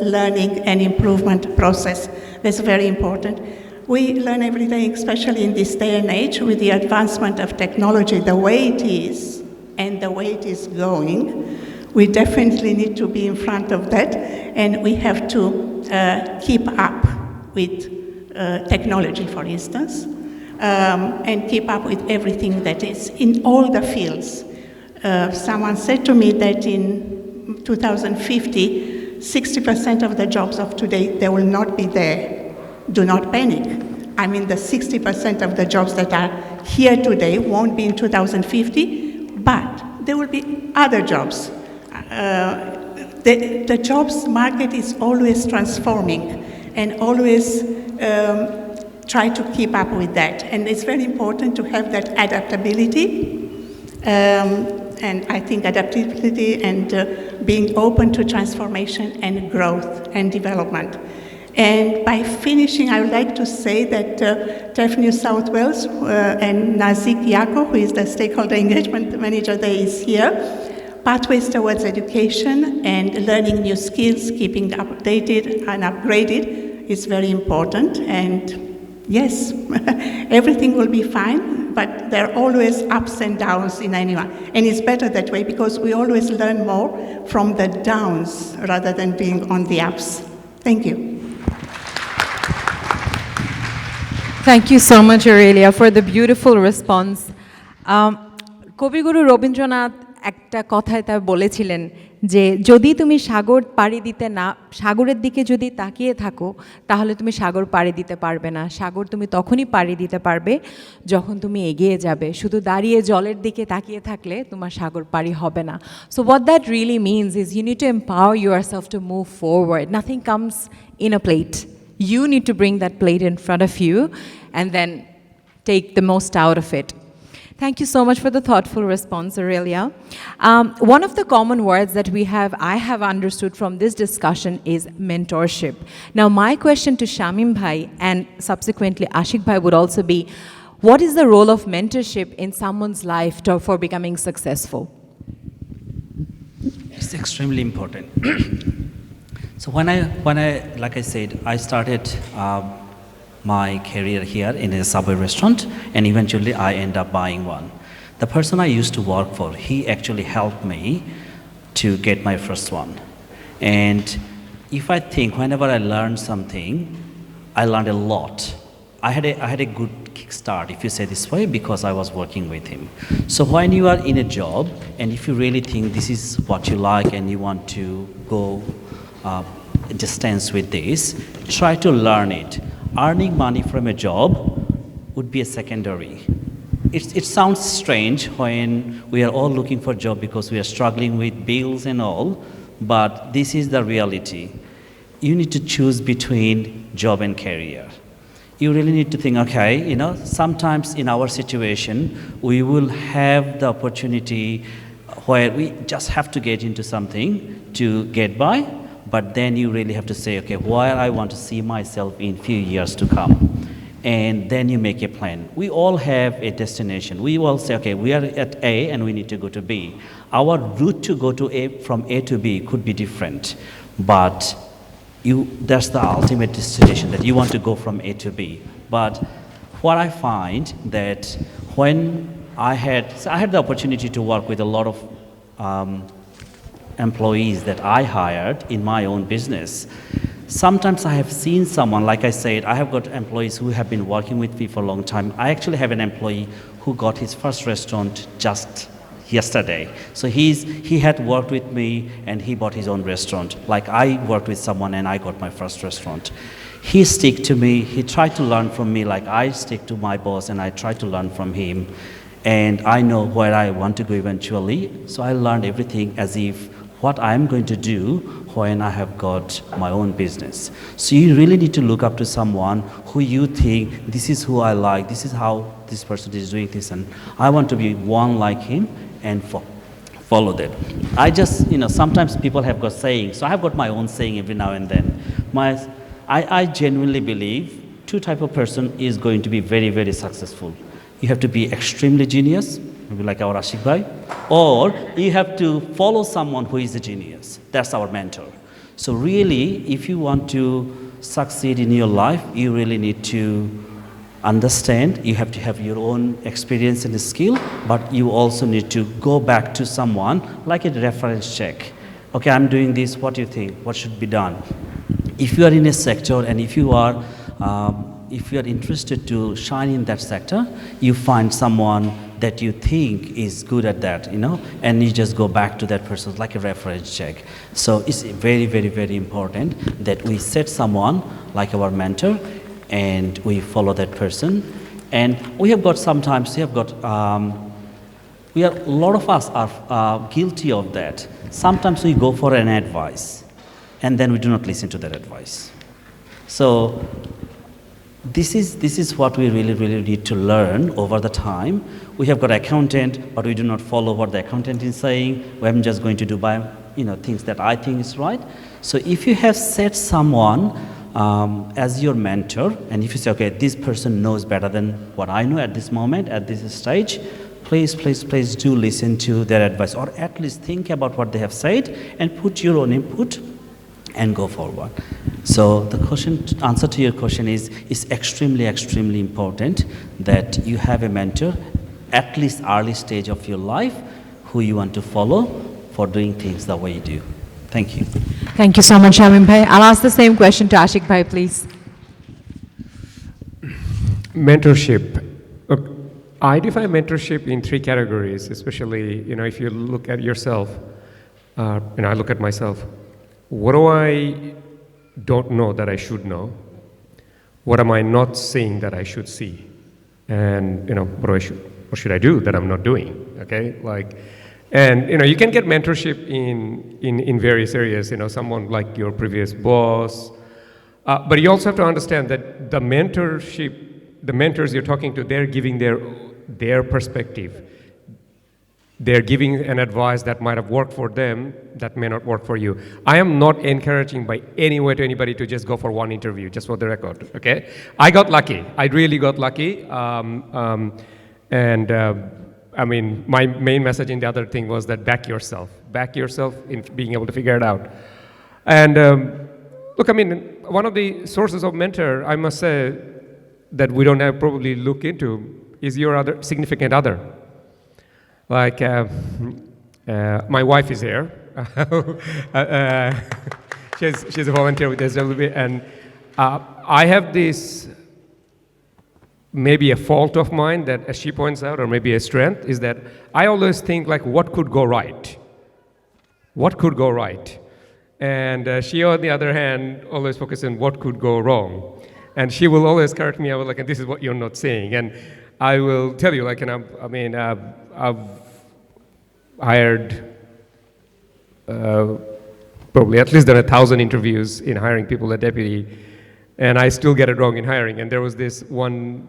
learning and improvement process. That's very important. We learn every day, especially in this day and age, with the advancement of technology, the way it is and the way it is going. We definitely need to be in front of that, and we have to keep up with technology, for instance, and keep up with everything that is in all the fields. Someone said to me that in 2050, 60% of the jobs of today, they will not be there. Do not panic. I mean, the 60% of the jobs that are here today won't be in 2050, but there will be other jobs. The jobs market is always transforming and always try to keep up with that. And it's very important to have that adaptability. And I think adaptability and being open to transformation and growth and development. And by finishing, I would like to say that TEF New South Wales and Nazik Yako, who is the stakeholder engagement manager there, is here. Pathways towards education and learning new skills, keeping updated and upgraded is very important. And yes, everything will be fine, but there are always ups and downs in anyone. And it's better that way because we always learn more from the downs rather than being on the ups. Thank you. Thank you so much, Aurelia, for the beautiful response. কবিগুরু রবীন্দ্রনাথ একটা কথায় তা বলেছিলেন যে যদি তুমি সাগরের দিকে যদি তাকিয়ে থাকো তাহলে তুমি সাগর পাড়ি দিতে পারবে না। সাগর তুমি তখনই পাড়ি দিতে পারবে যখন তুমি এগিয়ে যাবে। শুধু দাঁড়িয়ে জলের দিকে তাকিয়ে থাকলে তোমার সাগর পাড়ি হবে না। So what that really means is you need to empower yourself to move forward. Nothing comes in a plate. You need to bring that plate in front of you and then take the most out of it. Thank you so much for the thoughtful response, Aurelia. One of the common words that I have understood from this discussion is mentorship. Now, my question to Shamim Bhai and subsequently Ashik Bhai would also be, what is the role of mentorship in someone's life for becoming successful? It's extremely important. So when I, like I said, I started my career here in a Subway restaurant, and eventually I end up buying one. The person I used to work for, he actually helped me to get my first one. And if I think whenever I learned something, I learned a lot. I had a good kickstart, if you say this way, because I was working with him. So when you are in a job, and if you really think this is what you like and you want to go distance with this, try to learn it. Earning money from a job would be a secondary. It sounds strange when we are all looking for a job because we are struggling with bills and all, but this is the reality. You need to choose between job and career. You really need to think, okay, sometimes in our situation, we will have the opportunity where we just have to get into something to get by. But then you really have to say, okay, where I want to see myself in few years to come. And then you make a plan. We all have a destination. We all say, okay, we are at A and we need to go to B. Our route to go to from A to B could be different. But that's the ultimate destination, that you want to go from A to B. But what I find that when I had the opportunity to work with a lot of employees that I hired in my own business. Sometimes I have seen someone, like I said, I have got employees who have been working with me for a long time. I actually have an employee who got his first restaurant just yesterday. So he had worked with me and he bought his own restaurant. Like I worked with someone and I got my first restaurant. He stick to me, he tried to learn from me like I stick to my boss and I try to learn from him. And I know where I want to go eventually. So I learned everything as if what I'm going to do when I have got my own business. So you really need to look up to someone who you think, this is who I like, this is how this person is doing this, and I want to be one like him and follow that. Sometimes people have got sayings, so I have got my own saying every now and then. I genuinely believe two type of person is going to be very, very successful. You have to be extremely genius, maybe like our Ashik Bhai, or you have to follow someone who is a genius. That's our mentor. So really, if you want to succeed in your life, you really need to understand, you have to have your own experience and skill, but you also need to go back to someone like a reference check. Okay, I'm doing this, what do you think? What should be done? If you are in a sector and if you are interested to shine in that sector, you find someone that you think is good at that, and you just go back to that person like a reference check. So it's very, very, very important that we set someone like our mentor and we follow that person. And a lot of us are guilty of that. Sometimes we go for an advice and then we do not listen to that advice. So this is what we really, really need to learn over the time. We have got accountant, but we do not follow what the accountant is saying. I'm just going to do things that I think is right. So if you have set someone as your mentor, and if you say, okay, this person knows better than what I know at this moment, at this stage, please do listen to their advice, or at least think about what they have said and put your own input and go forward. So the answer to your question is extremely, extremely important that you have a mentor at least early stage of your life who you want to follow for doing things the way you do. Thank you. Thank you so much, Shamim Bhai. I'll ask the same question to Ashik Bhai, please. Mentorship. I define mentorship in three categories, especially, if you look at yourself, I look at myself. What do I don't know that I should know? What am I not seeing that I should see? And, what should I do that I'm not doing? Okay, and you can get mentorship in various areas. Someone like your previous boss, but you also have to understand that the mentors you're talking to, they're giving their perspective. They're giving an advice that might have worked for them that may not work for you. I am not encouraging by any way to anybody to just go for one interview, just for the record, okay? I got lucky. I really got lucky. My main message in the other thing was that back yourself in being able to figure it out. And look, one of the sources of mentor, I must say, that we don't have probably look into is your other significant other. My wife is here. She's a volunteer with SBWN, and I have this maybe a fault of mine that, as she points out, or maybe a strength, is that I always think what could go right? What could go right? And she, on the other hand, always focuses on what could go wrong. And she will always correct me. I will this is what you're not saying. And I will tell you, I've hired probably at least done 1,000 interviews in hiring people at deputy, and I still get it wrong in hiring. And there was this one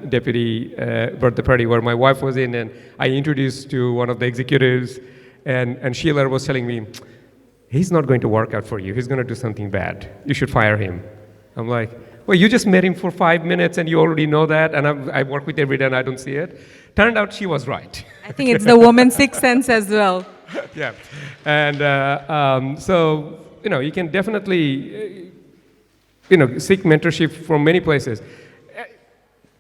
deputy birthday party where my wife was in, and I introduced to one of the executives, and Sheila was telling me, he's not going to work out for you. He's going to do something bad. You should fire him. I'm like, well, you just met him for 5 minutes and you already know that, and I work with every day and I don't see it. Turned out she was right. I think it's the woman's sixth sense as well. Yeah. And so, you can definitely, seek mentorship from many places.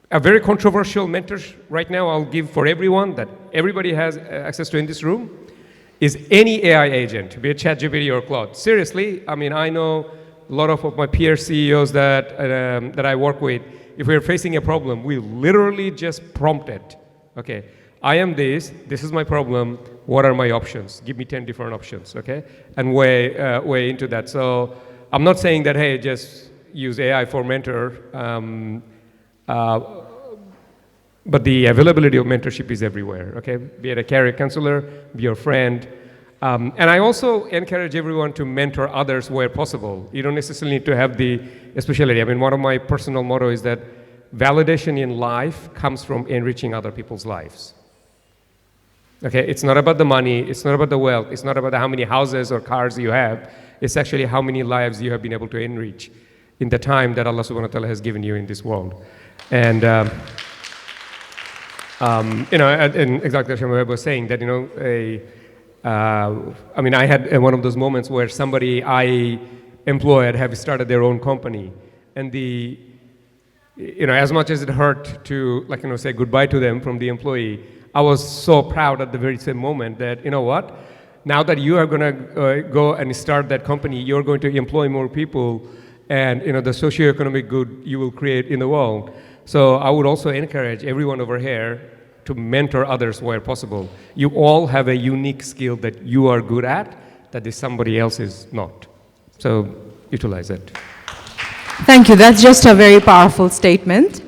A very controversial mentor right now I'll give for everyone that everybody has access to in this room is any AI agent, be it ChatGPT or Claude. Seriously, I know a lot of my peer CEOs that I work with, if we're facing a problem, we literally just prompt it. Okay, I am this is my problem, what are my options? Give me 10 different options, okay? And way into that. So I'm not saying that, hey, just use AI for mentor, but the availability of mentorship is everywhere, okay? Be it a career counselor, be your friend. And I also encourage everyone to mentor others where possible. You don't necessarily need to have the specialty. One of my personal motto is that validation in life comes from enriching other people's lives. Okay, it's not about the money, it's not about the wealth, it's not about how many houses or cars you have, it's actually how many lives you have been able to enrich in the time that Allah subhanahu wa ta'ala has given you in this world. And and exactly as Shamaweb was saying, that I had one of those moments where somebody I employed have started their own company, and as much as it hurt to say goodbye to them from the employee, I was so proud at the very same moment that now that you are going to go and start that company, you're going to employ more people, and the socioeconomic good you will create in the world. So I would also encourage everyone over here to mentor others where possible. You all have a unique skill that you are good at that somebody else is not. So utilize it. Thank you. That's just a very powerful statement.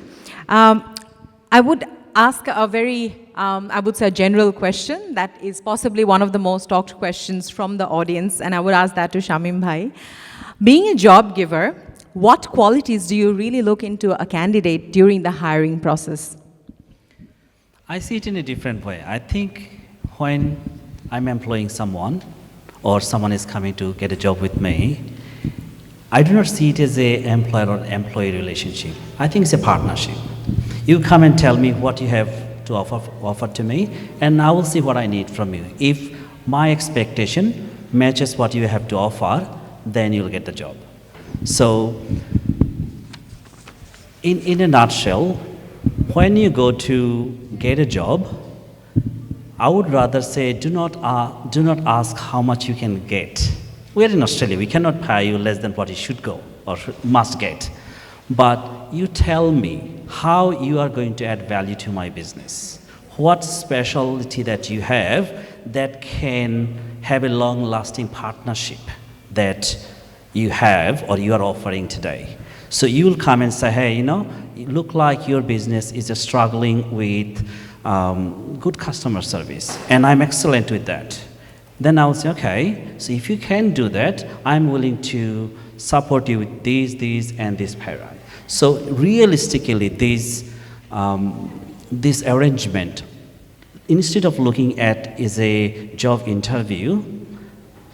I would ask a very, I would say, a general question that is possibly one of the most talked questions from the audience, and I would ask that to Shamim Bhai. Being a job giver, what qualities do you really look into a candidate during the hiring process? I see it in a different way. I think when I'm employing someone or someone is coming to get a job with me, I do not see it as an employer or employee relationship. I think it's a partnership. You come and tell me what you have to offer to me, and I will see what I need from you. If my expectation matches what you have to offer, then you'll get the job. So, in a nutshell, when you go to get a job, I would rather say do not ask how much you can get. We're in Australia, we cannot pay you less than what you should go or must get. But you tell me how you are going to add value to my business. What specialty that you have that can have a long-lasting partnership that you have or you are offering today. So you will come and say, hey, it look like your business is struggling with good customer service, and I'm excellent with that. Then I will say, okay, so if you can do that, I'm willing to support you with this, and this para. So realistically, this arrangement, instead of looking at is a job interview,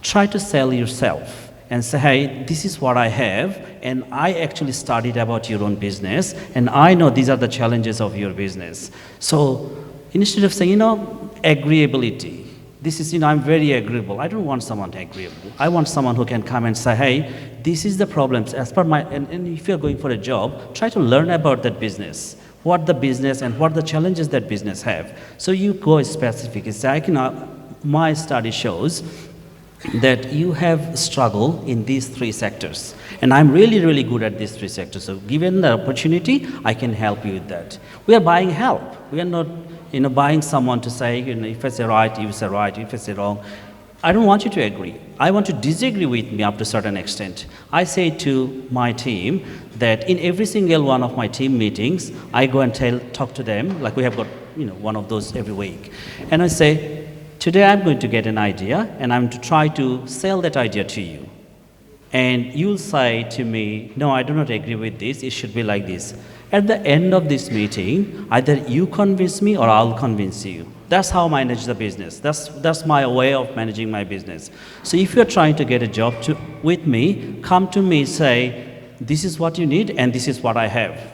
try to sell yourself and say, hey, this is what I have, and I actually studied about your own business, and I know these are the challenges of your business. So instead of saying, agreeability, this is, I'm very agreeable. I don't want someone agreeable. I want someone who can come and say, hey, this is the problems as per my, and if you're going for a job, try to learn about that business, what the business and what the challenges that business have. So you go specific. It's like, my study shows that you have struggled in these 3 sectors. And I'm really, really good at these 3 sectors. So given the opportunity, I can help you with that. We are buying help. We are not buying someone to say, if I say right, you say right, if I say wrong. I don't want you to agree. I want to disagree with me up to a certain extent. I say to my team that in every single one of my team meetings, I go and talk to them, like we have got one of those every week. And I say, today I'm going to get an idea, and I'm to try to sell that idea to you. And you'll say to me, no, I do not agree with this, it should be like this. At the end of this meeting, either you convince me or I'll convince you. That's how I manage the business. That's my way of managing my business. So if you're trying to get a job with me, come to me, say, this is what you need and this is what I have.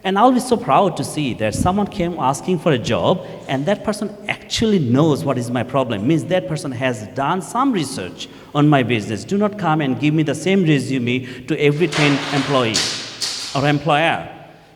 And I'll be so proud to see that someone came asking for a job and that person actually knows what is my problem. Means that person has done some research on my business. Do not come and give me the same resume to every 10 employee or employer.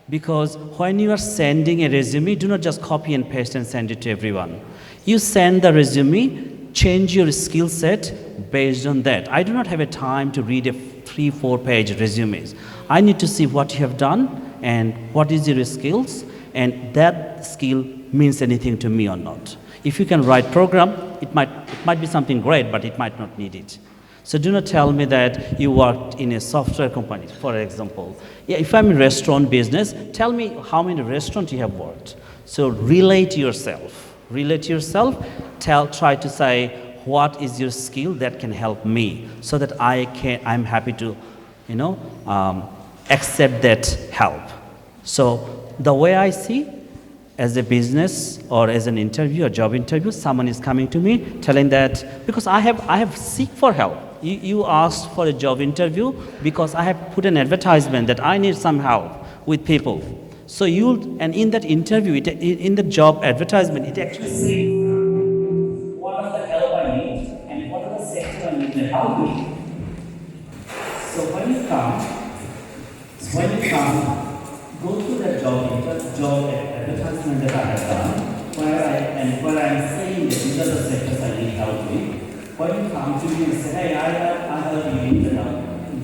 Because when you are sending a resume, do not just copy and paste and send it to everyone. You send the resume, change your skill set based on that. I do not have a time to read a 3-4 page resumes. I need to see what you have done and what is your skills, and that skill means anything to me or not. If you can write program, it might be something great, but it might not need it. So do not tell me that you worked in a software company, for example. Yeah, if I'm in restaurant business, tell me how many restaurants you have worked. So relate yourself. Try to say what is your skill that can help me, so that I'm happy to, accept that help. So the way I see, as a business or as an interview, a job interview, someone is coming to me telling that, because I have seek for help. You asked for a job interview because I have put an advertisement that I need some help with people. So and in that interview, in the job advertisement, it actually says what are the help I need and what are the sector I need to help me. So when you come, go through that job advertisement that I have done, where I'm saying that these are the sectors I need help with. When you come to me and say, hey, I help you in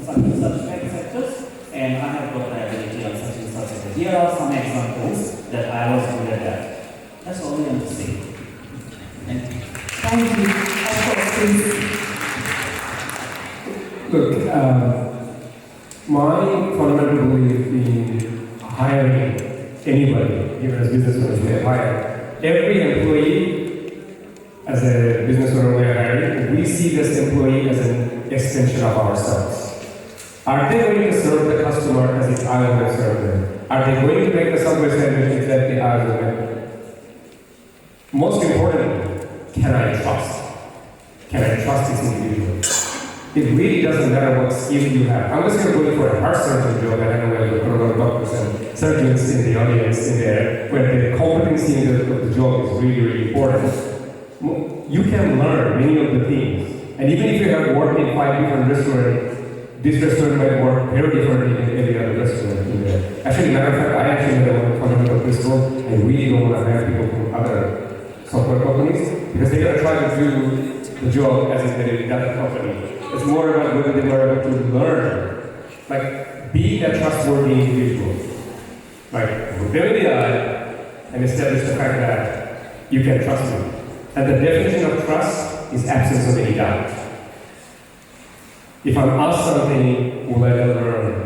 such and such sectors, and I have got the ability on such and such sectors. Here are some examples that I was good at that. That's all I'm saying. Thank you. Look, my fundamental belief in hiring anybody, even as business owners, we hire every employee. As a business owner we are hiring, we see this employee as an extension of ourselves. Are they going to serve the customer as if I want to serve them? Are they going to make the Subway sandwich exactly as I want? Most importantly, can I trust? Can I trust this individual? It really doesn't matter what skill you have. I'm just going to go for a heart surgeon job, and I know there are a lot of doctors and surgeons in the audience in there, where the competency of the job is really, really important. You can learn many of the things. And even if you have worked in 5 different restaurants, this restaurant might work very differently than every other restaurant in there. Actually, matter of fact, I actually had a fundamental principle. I really don't want to hire people from other software companies, because they're going to try to do the job as if they did that company. It's more about whether they were able to learn. Like, be a trustworthy individual. Like, look them in the eye and establish the fact that you can trust me. And the definition of trust is absence of any doubt. If I'm asked something, will I ever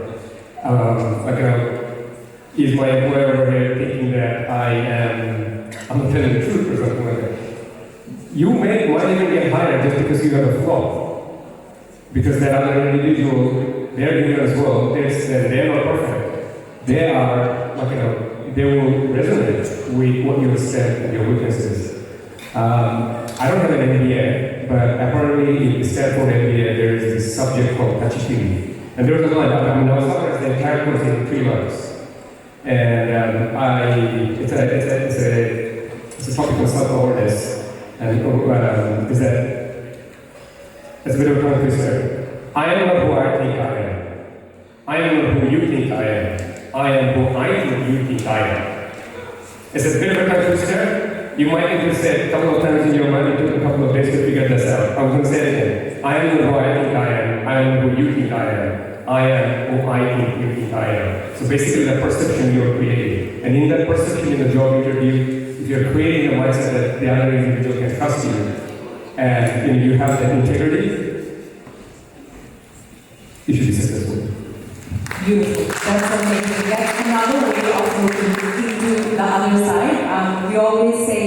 is my employer over here thinking that I'm not telling the truth or something like that? You might even get hired just because you have a flaw. Because that other individual, they're human as well, they're not perfect. They are, they will resonate with what you said and your weaknesses. I don't have an MBA, but apparently in the Stanford MBA there is this subject called touchy-feely. And there was a line, I was talking the entire course in 3 months. And it's a topic of self-awareness. And is that it's a bit of a tongue twister. I am not who I think I am. I am not who you think I am. I am who I think you think I am. It's a bit of a tongue twister. You might need to say it a couple of times in your mind. It took a couple of days to figure this out. I'm going to say it again. I am not who I think I am. I am who you think I am. I am who I think you think I am. So basically the perception you're creating. And in that perception in the job interview, if you're creating a mindset that the other individual can trust you, and you have that integrity, you should be successful. Beautiful. That's amazing. That's another way of looking into the other side. We always say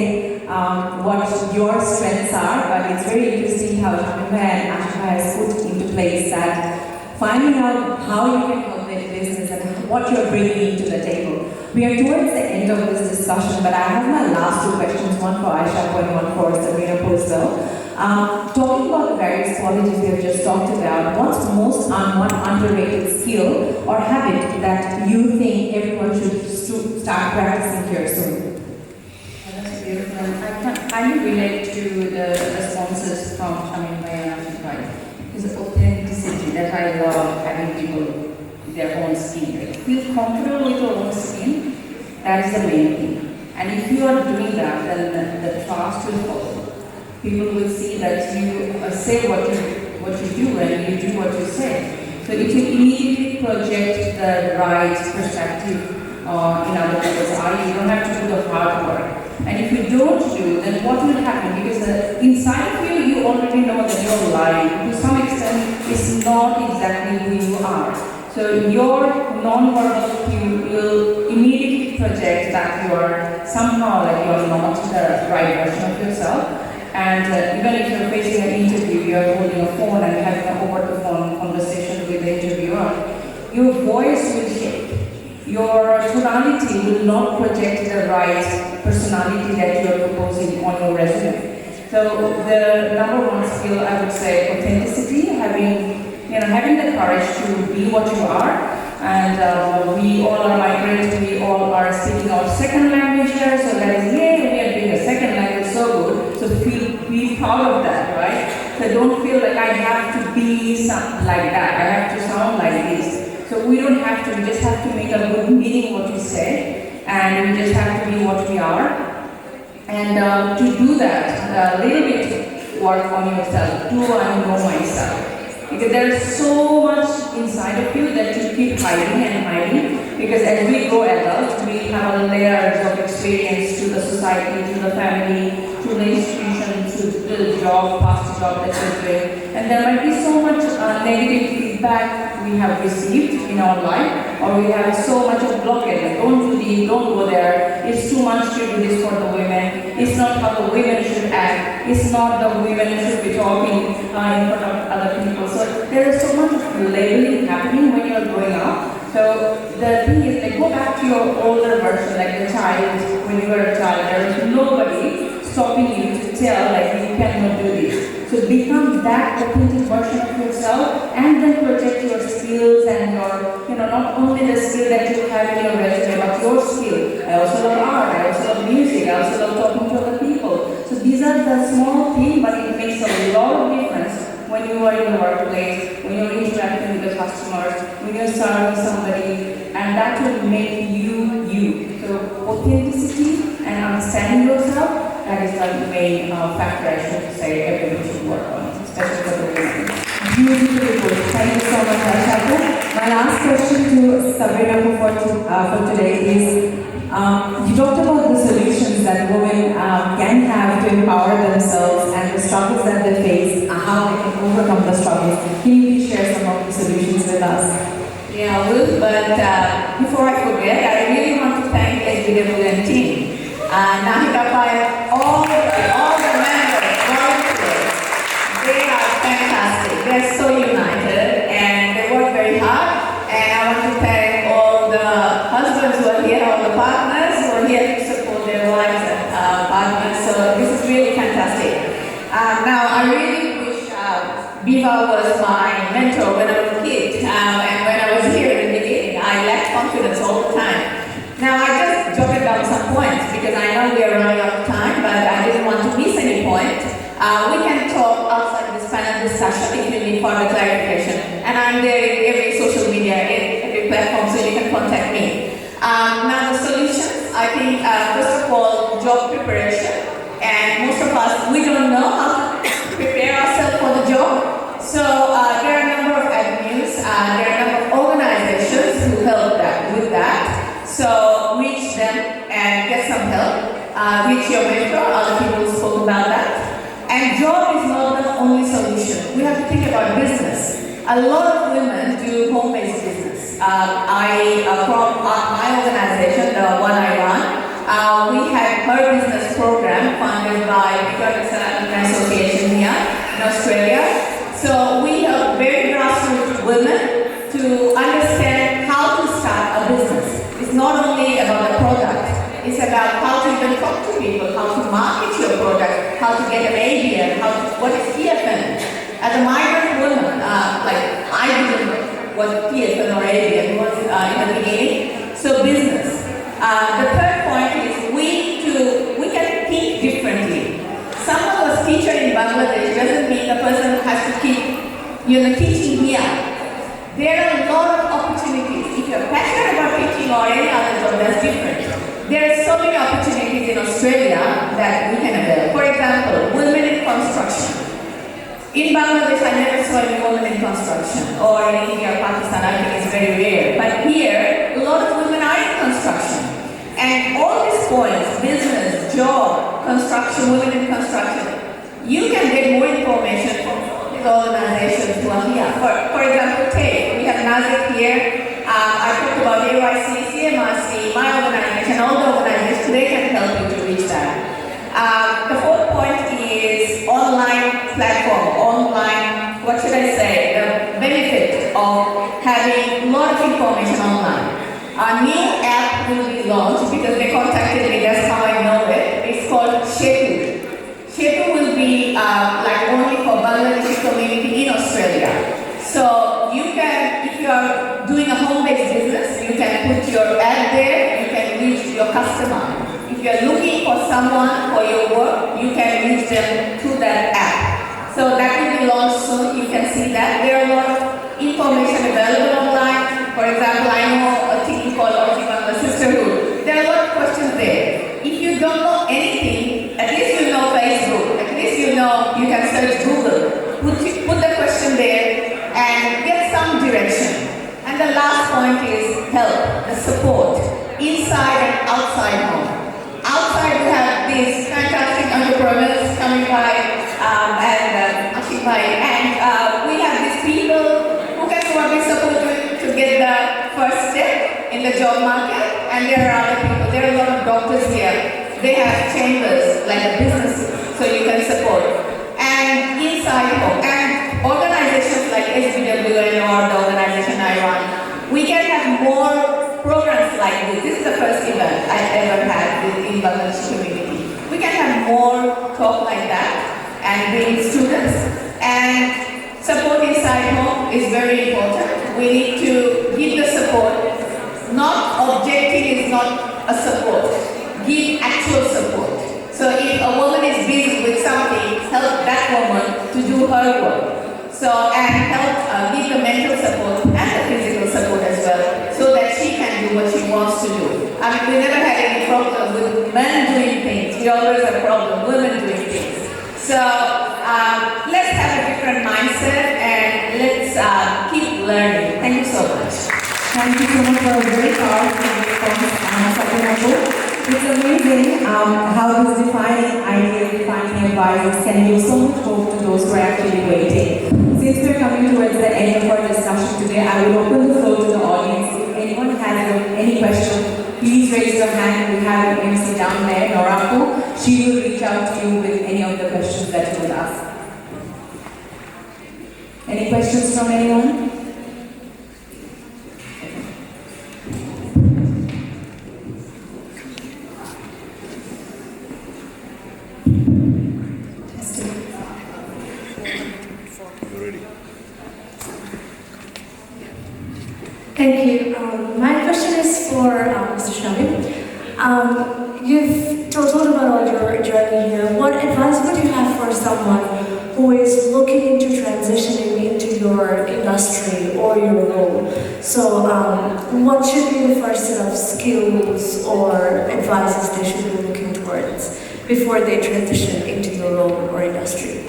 what your strengths are, but it's very interesting how Shamima and Ashika has put into place that finding out how you can help the business and what you're bringing to the table. We are towards the end of this discussion, but I have my last 2 questions, one for Aisha and one for Sabrina Postel. Talking about the various qualities we have just talked about, what's most one underrated skill or habit that you think everyone should start practicing here soon? That's beautiful. I can kind of relate to the responses from Shamima and Ashika. It's authenticity that I love having people their own skin. Like, feel comfortable with your own skin, that is the main thing. And if you are doing that, then the trust will follow. People will see that you say what you do and you do what you say. So if you immediately project the right perspective in other people's eyes, you don't have to do the hard work. And if you don't do, then what will happen? Because inside of you, you already know that you're lying. To some extent, it's not exactly who you are. So your non-verbal cue will immediately project that you are somehow like you're not the right version of yourself. And even if you're facing an interview, you're holding a phone and having an over-the-phone conversation with the interviewer, your voice will shake. Your tonality will not project the right personality that you're proposing on your resume. So the number 1 skill, I would say, authenticity, having the courage to be what you are. And we all are migrants, we all are speaking our second language here, so that is, yay, we are doing a second language so good, so be proud of that, right? So don't feel like I have to be something like that, I have to sound like this. So we don't have to, we just have to make a good meaning what we say, and we just have to be what we are. And to do that, a little bit work on yourself. Do I know myself? Because there is so much inside of you that you keep hiding and hiding. Because as we grow adults, we have layers of experience to the society, to the family, to the institution, to the job, past job that we're doing. And there might be so much negative feedback we have received in our life, or we have so much of blockage, like don't do this, don't go there, it's too much to do this for the women, it's not how the women should act, it's not the women should be talking in front of other people. So there is so much of labeling happening when you're growing up. So the thing is, like, go back to your older version, like the child, when you were a child, there was nobody stopping you to tell, like, you cannot do this. So become that authentic version of yourself, and then project your skills and your, not only the skill that you have in your resume, but your skill. I also love art, I also love music, I also love talking to other people. So these are the small things, but it makes a lot of difference when you are in the workplace, when you're interacting with the customers, when you're serving somebody, and that will make you you. So authenticity and understanding yourself, that is the main factor I should say everyone should work on, especially for the women. Beautiful. Thank you so much, Aisha. My last question to Sabrina for today is, you talked about the solutions that women can have to empower themselves and the struggles that they face, how they can overcome the struggles. Can you please share some of the solutions with us? Yeah, I will, but before I forget, I really want to thank SBWN team. Nahida Pai, all the members, volunteers, they are fantastic. They're so united and they work very hard. And I want to thank all the husbands who are here, all the partners who are here to support their wives and partners. So this is really fantastic. Now, I really wish Biva was my mentor when I was a kid. And when I was here in the beginning, I lacked confidence all the time. Now, I just jotted down some points because I know we are running out of time, but I didn't want to miss any point. We can talk outside this panel discussion if you need further clarification. And I'm there in every social media, every platform, so you can contact me. Now, the solutions, I think, first of all, job preparation. And most of us, we don't know how to prepare ourselves for the job. So there are a number of avenues, there are a number of organizations who help with that. So reach them and get some help. Reach your mentor, other people spoke about that. And job is not the only solution. We have to think about business. A lot of women do home-based business. From my organization, the one I run, we had her business program funded by Videography Association here in Australia. So we help very grassroots women to understand how to start a business. It's not only about the product, it's about how to even talk to people, how to market your product, how to get an ABN, what is TFN. As a migrant woman, I didn't know what TFN or ABN was in the beginning. So business. The third point is we can think differently. Someone was teacher in Bangladesh doesn't mean the person has to keep teaching here. There are a lot of opportunities. If you're passionate about teaching or any other job, that's different. There are so many opportunities in Australia that we can avail. For example, women in construction. In Bangladesh, I never saw any women in construction, or in India or Pakistan, I think it's very rare. But here, a lot of women are in construction. And all these points, business, job, construction, women in construction, you can get more information from these organizations who are here. For example, we have Nazik here. I talked about AYC, CMRC, my organization, all the organizations, they can help you to reach that. The fourth point is online platform, the benefit of having a lot of information online. A new app will be launched because they contacted me, that's how I know it. It's called Shetu. Shetu will be only for Bangladeshi community in Australia. So you can, if you are doing a home-based business, you can put your ad there, you can reach your customer. If you are looking for someone for your work, you can reach them through that app. So that will be launched soon, you can see that. There are a lot of information available online. For example, I know a thing called the Sisterhood. There are a lot of questions there. If you don't know anything, at least you know Facebook, at least you know you can search Google. Put the question there and get some direction. And the last point is help, the support, inside and outside home. Outside we have these fantastic entrepreneurs coming by and we have these people who can probably support you to get the first step in the job market. And there are other people, there are a lot of doctors here. They have chambers, like a business, so you can support. And inside home, and organizations like SBWN or the organization I run, we can have more programs like this. This is the first event I've ever had in Bangladeshi community. We can have more talk like that and bring students. And support inside home is very important. We need to give the support. Not objective is not a support. Give actual support. So if a woman is busy with something, help that woman to do her work. So, and help give the mental support and the physical support as well, so that she can do what she wants to do. I mean, we never had any problem with men doing things. We always have problem with women doing things. So let's have a different mindset and let's keep learning. Thank you so much. Thank you so much for a very powerful response. It's amazing how this defining idea, defining advice can give so much hope to those who are actually waiting. Since we're coming towards the end of our discussion today, I will open the floor to the audience. If anyone has any question, please raise your hand. We have an MC down there, Noraku. She will reach out to you with any of the questions that you will ask. Any questions from anyone? Thank you. My question is for Mr. Shamim. You've told about all your journey here. What advice would you have for someone who is looking into transitioning into your industry or your role? So what should be the first set of skills or advices they should be looking towards before they transition into your role or industry?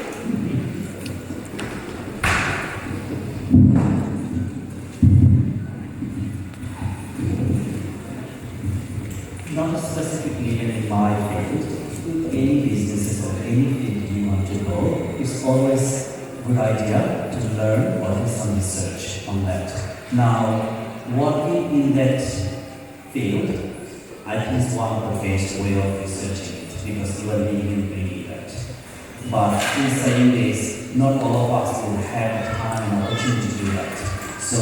Not specifically even in my field, any businesses or any field you want to go, it's always a good idea to learn or do some research on that. Now, working in that field, I think is one of the best way of researching it because you are living and breathing that. But in saying this, not all of us will have time and opportunity to do that. So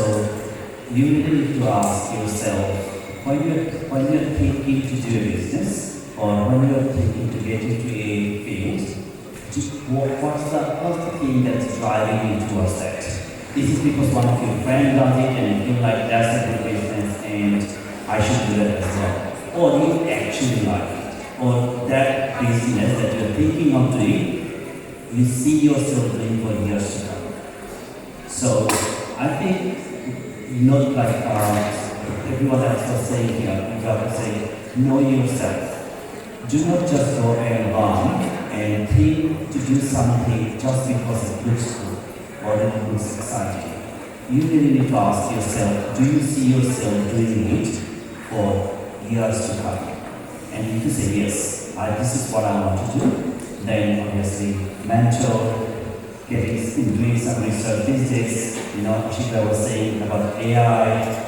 you really need to ask yourself, when you're thinking to do a business or when you're thinking to get into a field, what's the thing that's driving you towards that? Is it because one of your friends does it and you feel like that's a good business and I should do that as well? Or do you actually like it? Or that business that you're thinking of doing, you see yourself doing for years to come. So I think not like everyone else was saying here, you got to say, know yourself. Do not just go and run and think to do something just because it looks cool or it looks exciting. You really need to ask yourself, do you see yourself doing it for years to come? And if you say yes, this is what I want to do, then obviously mentor, doing some research these days, Ashika was saying about AI,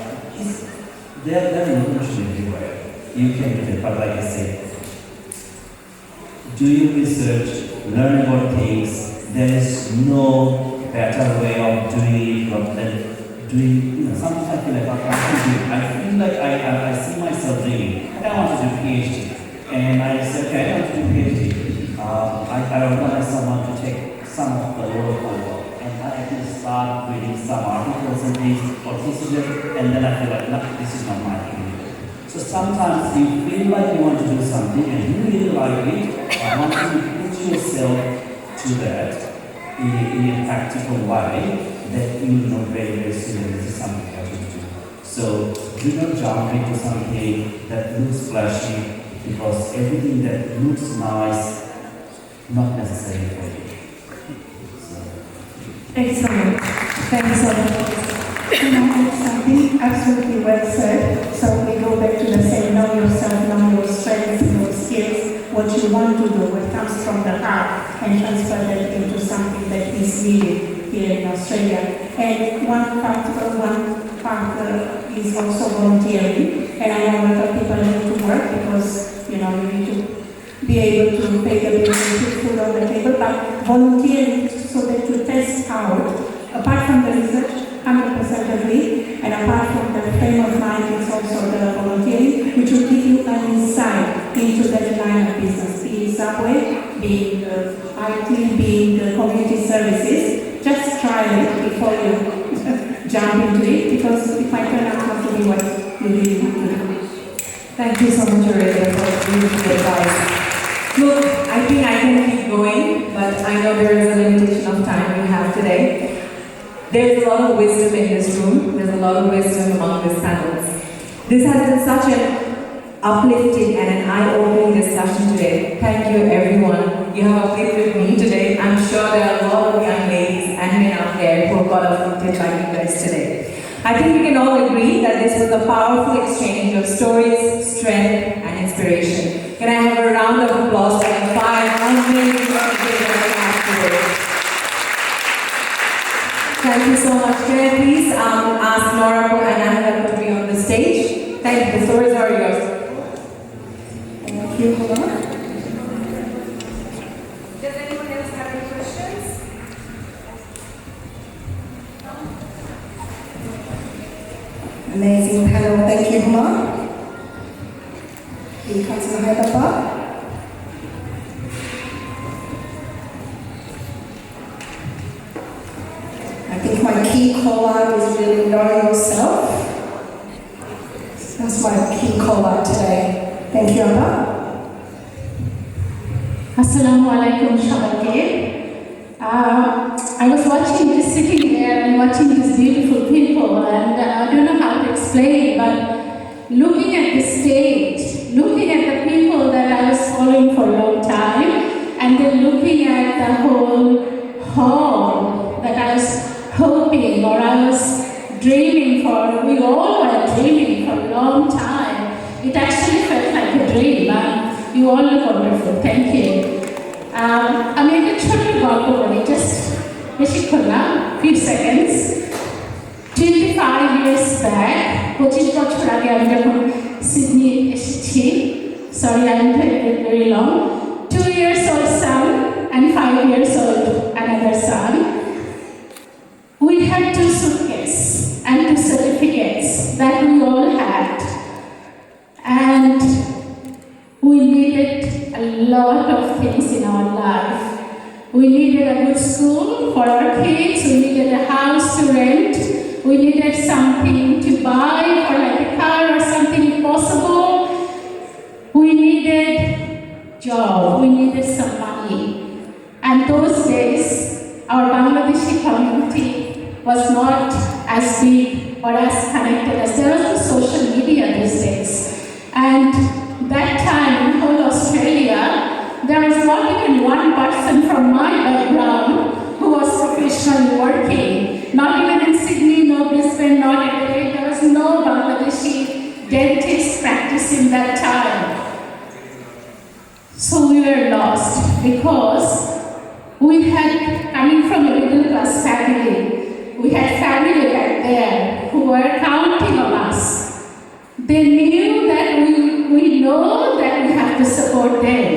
they're revolutionary everywhere. You can do it, but like I said, do your research, learn about things. There is no better way of doing it than doing, sometimes I feel like I feel like I see myself doing it. I want to do PhD. And I said, okay, I want to do PhD. I organized someone to take some of the work over. And I can start reading some articles and things or thesis, and then I feel like, no, this is not my thing. So sometimes you feel like you want to do something and you really like it, but once you put yourself to that in a practical way, that you know very, very soon this is something that you do. So do not jump into something that looks flashy, because everything that looks nice, not necessarily for you. Thank you so much. Thank you so much. Something absolutely well said. So we go back to the same, know yourself, know your strengths, your skills, what you want to do, what comes from the heart, and transfer that into something that is needed here in Australia. And one part is also volunteering. And I know a lot of people need to work because, you need to be able to pay the bills and put food on the table, but volunteering so that you test out, apart from the research, 100% agree, and apart from the frame of mind, it's also the volunteering, which will give you an insight into that line of business, being Subway, being IT, being the community services. Just try it before you jump into it, because it might turn out not to be what you really want to do. Thank you so much, Aurelia, for giving the advice. Look, I think I can keep going, but I know there is a limitation of time we have today. There's a lot of wisdom in this room. There's a lot of wisdom among these panels. This has been such an uplifting and an eye-opening discussion today. Thank you, everyone. You have uplifted me today. I'm sure there are a lot of young ladies and men out there who got a content like you guys today. I think we can all agree that this was a powerful exchange of stories, strength, and inspiration. Can I have a round of applause for the 5 amazing speakers that we have today? Thank you so much. Can I please ask Nora and Ahmed to be on the stage? Thank you. The floor is all yours. Thank you. Hold on. Does anyone else have any questions? Amazing panel. Thank you, Huma. Can you come to the high bar? I think my key call out is really know yourself. That's my key call out today. Thank you, Abba. Assalamu alaikum shabake. I was sitting there and watching these beautiful people, and I don't know how to explain, but looking at the stage, looking at the people that I was following for a long time, and then looking at the whole hall that I was hoping or I was dreaming for, we all were dreaming for a long time. It actually felt like a dream. You all look wonderful. Thank you. আমি একটা ছোট্ট গল্প বলি, just বেশিক্ষণ না, few seconds. 25 years back, 25 বছর আগে আমি যখন সিডনি এসেছি, sorry I'm very long, 2 years old son and 5 years old another son. We had 2 suitcases and 2 certificates that we all had, and we needed a lot of things in our life. We needed a good school for our kids, we needed a house to rent, we needed something to buy for like a car or something if possible. We needed job, we needed some money. And those days, our Bangladeshi community was not as big or as connected as there was no social media these days. And that time in whole Australia, there was not even one person from my background who was professionally working. Not even in Sydney, no Brisbane, not Adelaide. There was no Bangladeshi dentist practicing that time. So we were lost because we had, coming from a middle class family, we had family back there who were counting on us. They knew that we know that we have to support them.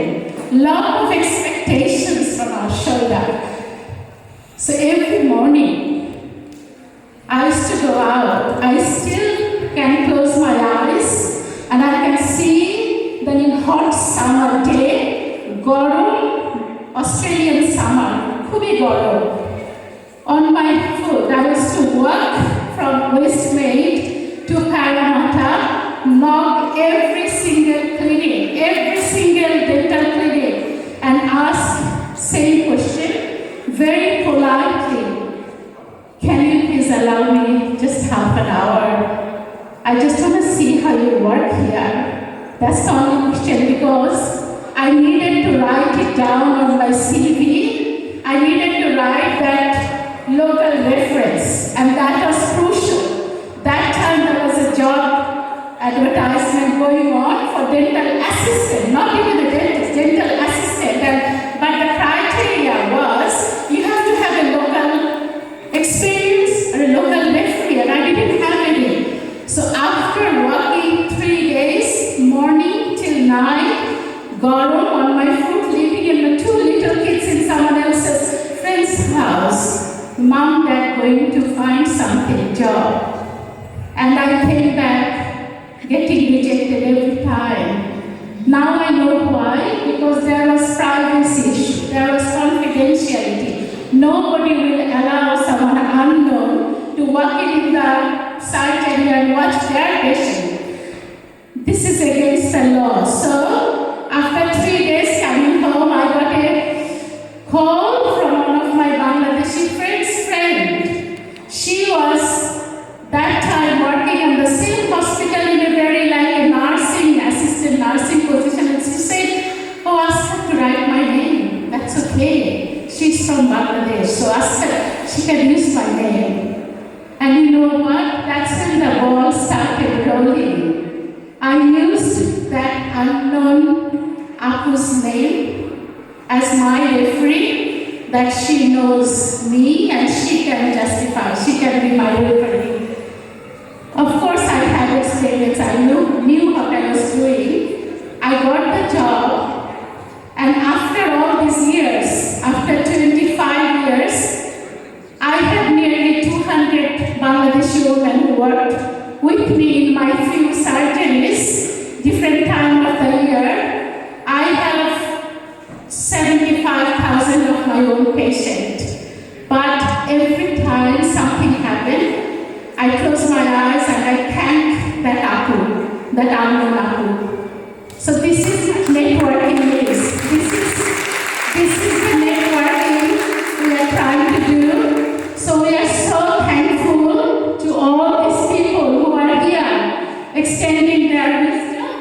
Lot of expectations from our shoulder. So every morning, I used to go out. I still can close my eyes and I can see that in hot summer day, Gorom, Australian summer, খুবই গরম. On my foot, I used to walk from Westmead to Parramatta, knock every single clinic, every single dental clinic, and ask same question very politely. Can you please allow me just half an hour? I just want to see how you work here. That's the only question, because I needed to write it down on my CV. I needed to write that local reference, and that was crucial. That time there was a job advertisement going on for dental assistant, not even a dentist, dental assistant. But the criteria was you have to have a local experience or a local referee, and I didn't have any. So after working 3 days, morning till night, Gorom on my foot, living in the 2 little kids in someone else's friend's house, mom, dad going to find something, job. And I came back getting rejected every time. Now I know why, because there was privacy issue, there was confidentiality. Nobody will allow someone unknown to walk in the site area and watch their patient. This is against the law. So after 3 days coming home, I got a call from one of my Bangladeshi friends' friend. She was that time working in the same hospital in a very like a nursing, assistant nursing position, and she said, oh, ask her to write my name. That's okay. She's from Bangladesh, so ask her, she can use my name. I used that unknown Aku's name as my referee, that she knows me and she can justify, she can be my referee. Of course, I had experience, I knew what I was doing. I got the job, and after all these years, after 25 years, I have nearly 200 Bangladeshi women who worked with me in my few surgeries, different time of the year. I have 75,000 of my own patients. But every time something happened, I close my eyes and I thank that Aku, that unknown Aku. So this is what networking is. This is the networking we are trying to do. So we are so thankful to all these people who are here, extending their wisdom,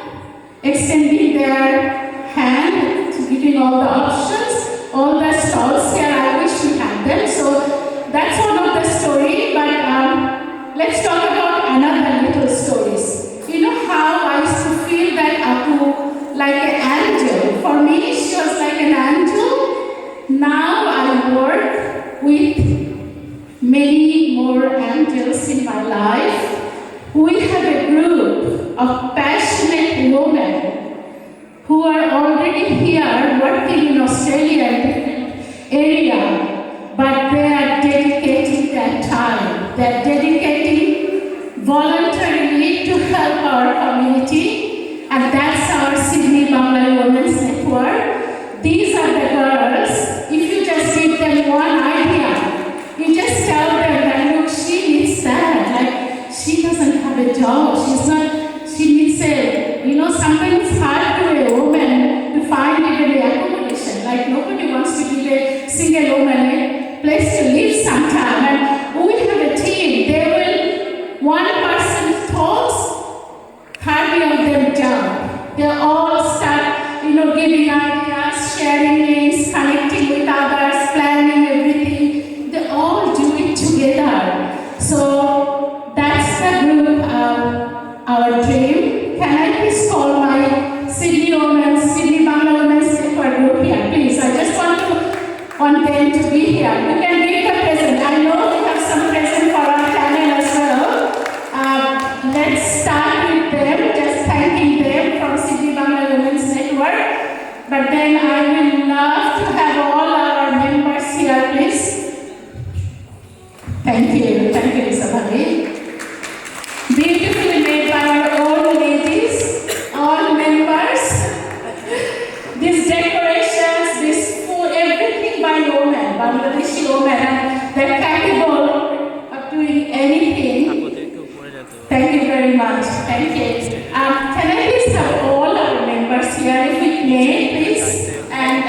extending their hand, giving all the options, all the stalls here. I wish we had them. So that's one of the story. But let's talk about another little stories. You know how I used to feel that Aku like an angel. For me, she was like an angel. Now I work with many more angels in my life. We have a group of passionate women who are already here working in Australia and different area, but they are dedicating their time. They are dedicating voluntarily to help our community, and that's our Sydney Bangla Women's Network. These are the girls. If you just give them one idea, you just tell them that, look, she needs that. Like, she doesn't have a job. She needs sometimes it's hard to a woman to find even the accommodation. Like, nobody wants to give a single woman a place to live sometime. And we have a team. One person talks, 30 of them jump. They all start, giving ideas, sharing links, connecting with others, planning everything. They all do it together. So that's the group, our dream. Can I please call my Sydney Bangla Women's Network group here, please? I just want them to be here. You can give the present. I know we have some present for our panel as well. Let's start with them, just thanking them from Sydney Bangla Women's Network. But then I will love to have all our members here, please. Thank you, Isabelle. Beautifully made by our own ladies, all members. These decorations, this food, everything by women, Bangladeshi women, and they're capable of doing anything. Thank you very much. Thank you. Can I please have all our members here, if we may, please? And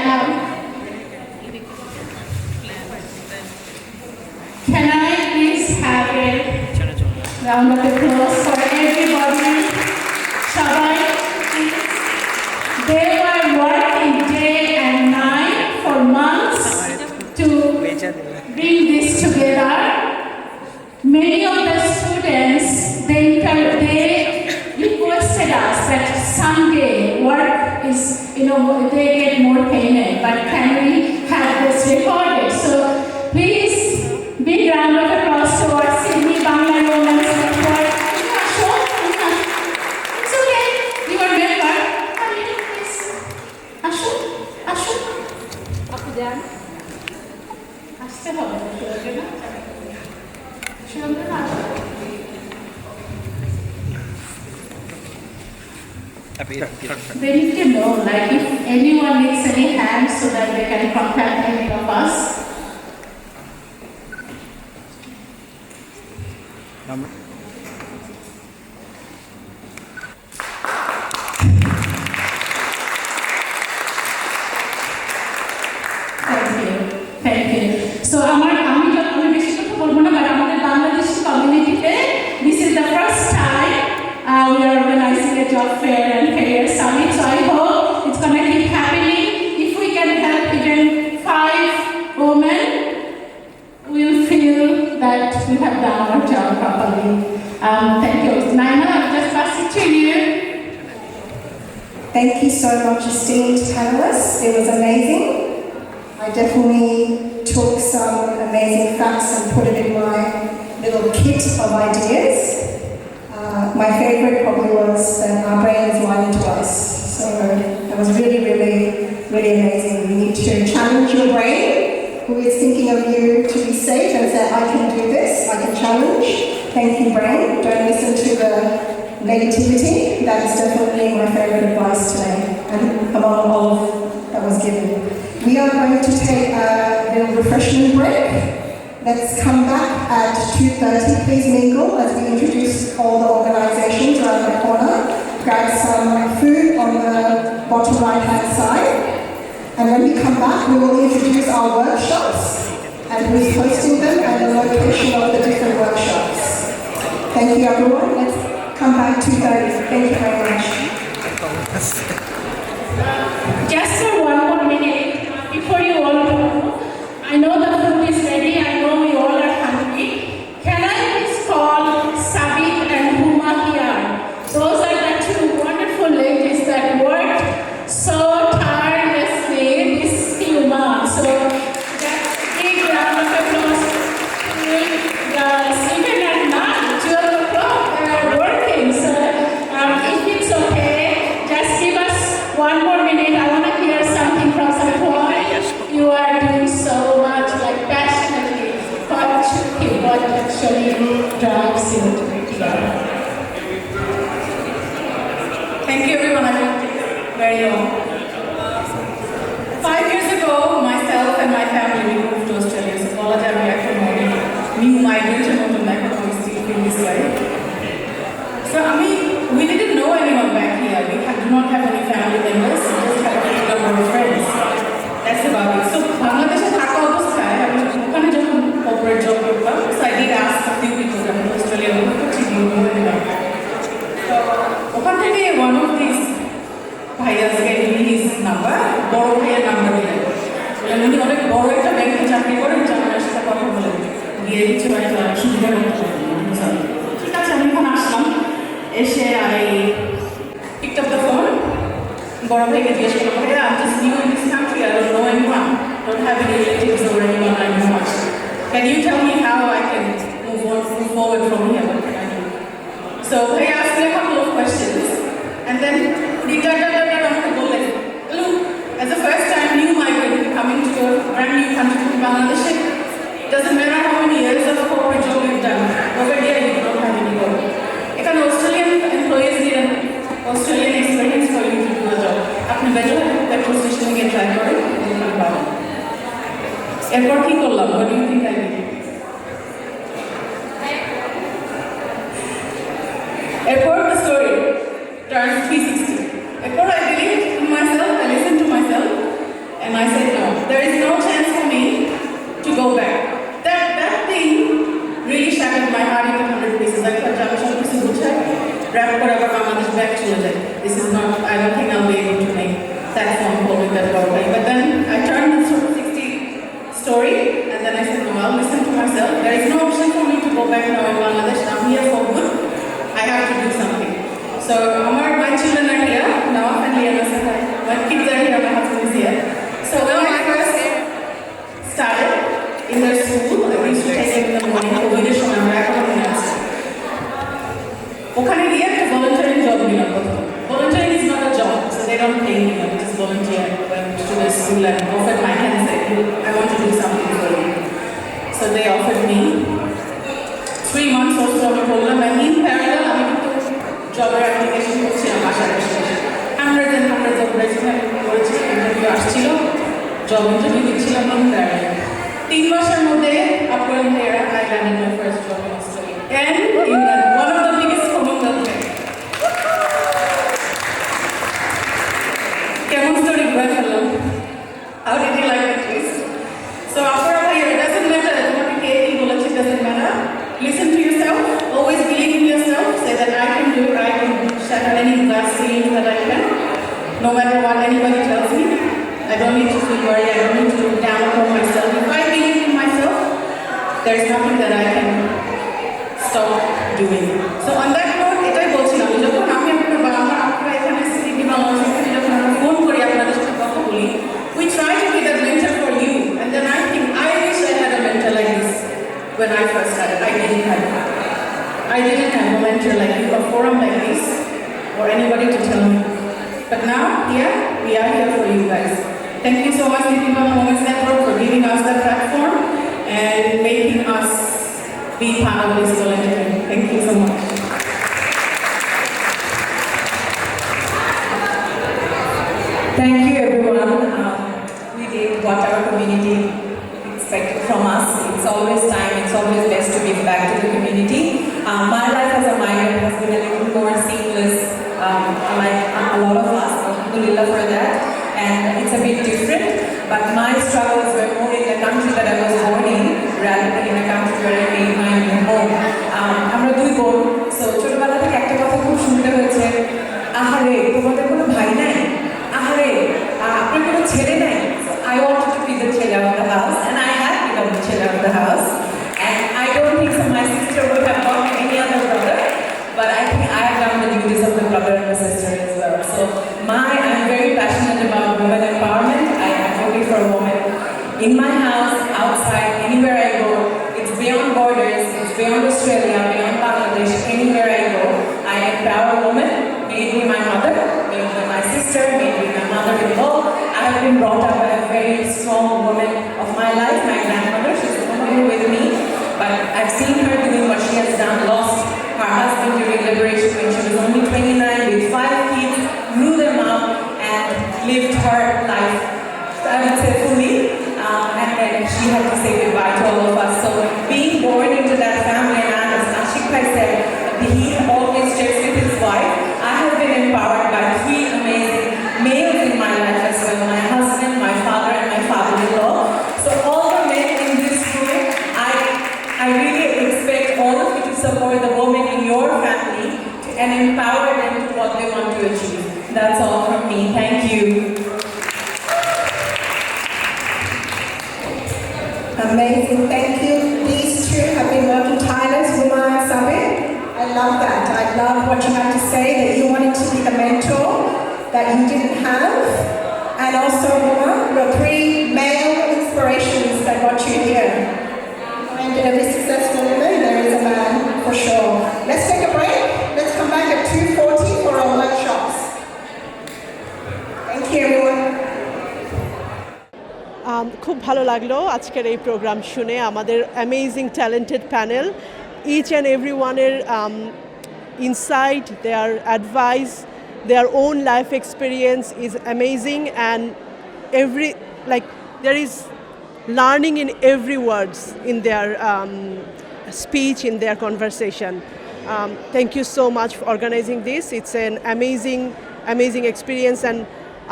can I please have a round of applause for everybody? They were working day and night for months to bring this together. Many of the students, they requested us that someday work is, they get more payment, but can we have this recorded? So please, big round of applause to our Sydney Bangla Women's Network. It's okay, you are member. Come in, please. Ashu. Apu যান। আসতে হবে না, চলবে না? They need to know, like, if anyone needs any hands so that they can contact any of us. Thank you. So, আমি বেশি কথা বলবো না, but আমাদের বাংলাদেশি কমিউনিটিতে this is the first time we are organizing a job fair and career summit. So I hope it's going to keep happening. If we can help even 5 women, we will feel that we have done our job properly. Thank you. Naina, I'll just pass it to you. Thank you so much, esteemed panelists. It was amazing. I definitely took some amazing facts and put it in my little kit of ideas. My favorite probably was that our brains lie into us. So that was really, really, really amazing. You need to challenge your brain, who is thinking of you to be safe, and say, I can do this, I can challenge. Thank you, brain. Don't listen to the negativity. That is definitely my favorite advice today, and among all of that was given. We are going to take a little refreshment break. Let's come back at 2:30. Please mingle as we introduce all the organizations around the corner. Grab some food on the bottom right-hand side. And when we come back, we will introduce our workshops and who's hosting them and the location of the different workshops. Thank you, everyone. Let's come back 2:30. Thank you very much. Just for one more minute, before you all go, I know the food is ready, I know we all are hungry. Can I please call Sabit and Huma here? Those are the two wonderful ladies that worked so tirelessly this few months. So just a big round of applause to girls. Even at night, 12 o'clock, they are working. So if it's okay, just give us one more minute. I want to hear something from Sapoy. You are doing so much, like passionately, but what actually drives you to be here. Thank you, everyone. I will take very long. 5 years ago, myself and my family moved to Australia. So, apologize, we are from new migrants and not like how we still feel this way. So, we didn't know anyone back here. We do not have any family members. We just had a number of friends. That's about it. So, Bangladeshe থাকা অবস্থায় আমি ওখানে যখন corporate job করতাম, so I did ask a few people that in Australia করছি তো ওখান থেকে one of these ভাইয়াস gave me his number, বড় ভাইয়ের নাম্বার দিলেন। বললেন উনি অনেক বড় একটা ব্যাংকে চাকরি করেন, আপনার সাথে কথা বলে দিয়ে কিছু একটা সুবিধা করতে ঠিক আছে, আমি এখানে আসলাম। এসে I picked up the phone. বড় ভাইকে জিজ্ঞেস করলাম, ভাইয়া I'm just new in this country, I don't know anyone, don't have any relatives or anyone I know much. Can you tell me how I can move forward from here? What can I do? So he asked me a couple of questions, and then look, as a first-time new migrant coming to a brand new country from Bangladesh, it doesn't matter how many years of corporate job you've done, over there you don't have any work. Ekhane Australian employees need an Australian experience for you to do a job. আপনি petrol station গিয়ে try করেন, দেখতে পাবেন। এরপর কি করলাম? What do you think I did? Earport, the story turns 360. Earport, I believed in myself, I listened to myself, and I said no. There is no chance for me to go back. That thing really shattered my heart into 100 pieces. I thought, wrap whatever Bangladesh back to it. This is not, I don't think I'll be able to make that phone call with that worldwide. But then I turned the 360 story, and then I said, no, I'll listen to myself. There is no option for me to go back now in Bangladesh. I'm here for good. I have to do something. So my children are here, now and my kids are here, my husband is here. So when I first started in their school, I used to take them in the morning, COVID-এর সময় আমরা এখন ওখানে গিয়ে একটা volunteering job নিলাম প্রথম। Volunteering is not a job, so they don't pay me, I just volunteer. I went to the school and offered my hand and said, I want to do something for you. So they offered me 3 months or so আমি বললাম, and in parallel আমি কিন্তু জবের application করছিলাম বাসায় বসে। hundreds and hundreds of resume করেছি, interview আসছিল, জব ইন্টারভিউ দিচ্ছিলাম in parallel। 3 মাসের মধ্যে after there I landed my first job in Australia, and in one of the biggest Commonwealth banks. কেমন স্টোরি ঘুরে ফেললাম? How did you like the twist? So after a year, it doesn't matter তোমাকে কে কি বলেছে, it doesn't matter. Listen to yourself, always believe in yourself, say that I can do it, I can shatter any glass ceiling that I can, no matter what anybody tells me. I don't need to feel worried, I don't need to look down upon myself. If I believe in myself, there's nothing that I can stop doing. So on that note, এটাই বলছিলাম, যখন আমি আপনারা এখানে Sydney বাংলাদেশে or anybody to tell me. But now, yeah, we are here for you guys. Thank you so much, Sydney Bangla Women's Network, for giving us the platform and making us be part of this volunteering. Thank you so much. Thank you, everyone. We did what our community expected from us. It's always time, it's always best to give back to the community. My life as a migrant has been a little more seamless, like a lot of us, alhamdulillah for that. And it's a bit different, but my struggles were more in the country that I was born in, rather than in a country where I made my new home. আমরা দুই বোন, so ছোটবেলা থেকে একটা কথা খুব শুনতে হয়েছে, আহারে তোমাদের কোনো ভাই নাই, আহারে আপনার কোনো ছেলে নাই. So I wanted to be the ছেলে of the house, and I have become the ছেলে of the house. And I don't think so my sister would have got any other brother, but I think I have done the duties of the brother and the sister as well. So I'm very passionate about women empowerment. I advocate for women in my house, outside, anywhere I go. It's beyond borders, it's beyond Australia, beyond Bangladesh, anywhere I go. I empower women, may it be my mother, may it be my sister, may it be my mother-in-law. I have been brought up by a very strong woman of my life, my grandmother. She's no longer with me, but I've seen her doing what she has done, lost her husband during liberation when she was only 29 with 5 kids, grew them up and lived her life, I would say, fully. And then she had to say goodbye to all of us. So being born into that family, and as Ashik Bhai said, he always checks with his wife. I have been empowered by 3 amazing males in my life as well, my husband, my father, and my father-in-law. So all the men in this room, I really expect all of you to support the women in your family and empower them to what they want to achieve. That's all from me. Thank you. Amazing, thank you. These two have been working tireless, Ruma and Sabir. I love that. I love what you had to say, that you wanted to be the mentor that you didn't have. And also, Ruma, your 3 male inspirations that got you here. And every successful woman, there is a man, for sure. Let's take a break. Let's come back at 2:40 for our workshops. Thank you, everyone. খুব ভালো লাগলো আজকের এই programme শুনে আমাদের amazing talented panel each and every ওয়ানের insight their advice their own life experience is amazing and there is learning in every words in their speech, in their conversation. Thank you so much for organizing this. It's an amazing experience and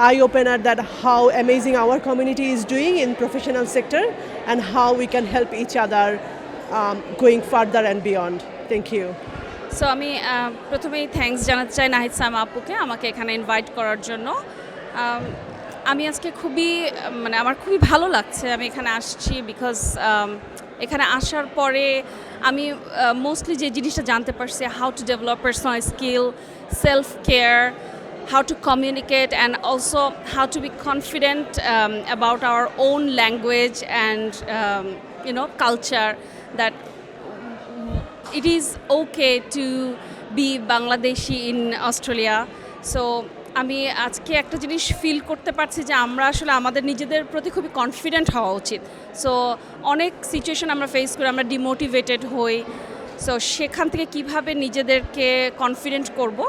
eye-opener that how amazing our community is doing in professional sector and how we can help each other going further and beyond. Thank you. So আমি প্রথমেই thanks জানাতে চাই নাহিদ সাইমা আপুকে আমাকে এখানে invite করার জন্য। আমি আজকে আমার খুবই ভালো লাগছে আমি এখানে আসছি বিকজ এখানে আসার পরে আমি মোস্টলি যে জিনিসটা জানতে পারছি how to develop personal skill, self care, how to communicate, and also how to be confident about our own language and culture, that it is okay to be Bangladeshi in Australia. So আমি আজকে একটা জিনিস feel করতে পারছি যে আমরা আসলে আমাদের নিজেদের প্রতি খুবই কনফিডেন্ট হওয়া উচিত। সো অনেক সিচুয়েশন আমরা ফেস করি, আমরা ডিমোটিভেটেড হই। সো সেখান থেকে কিভাবে নিজেদেরকে কনফিডেন্ট করব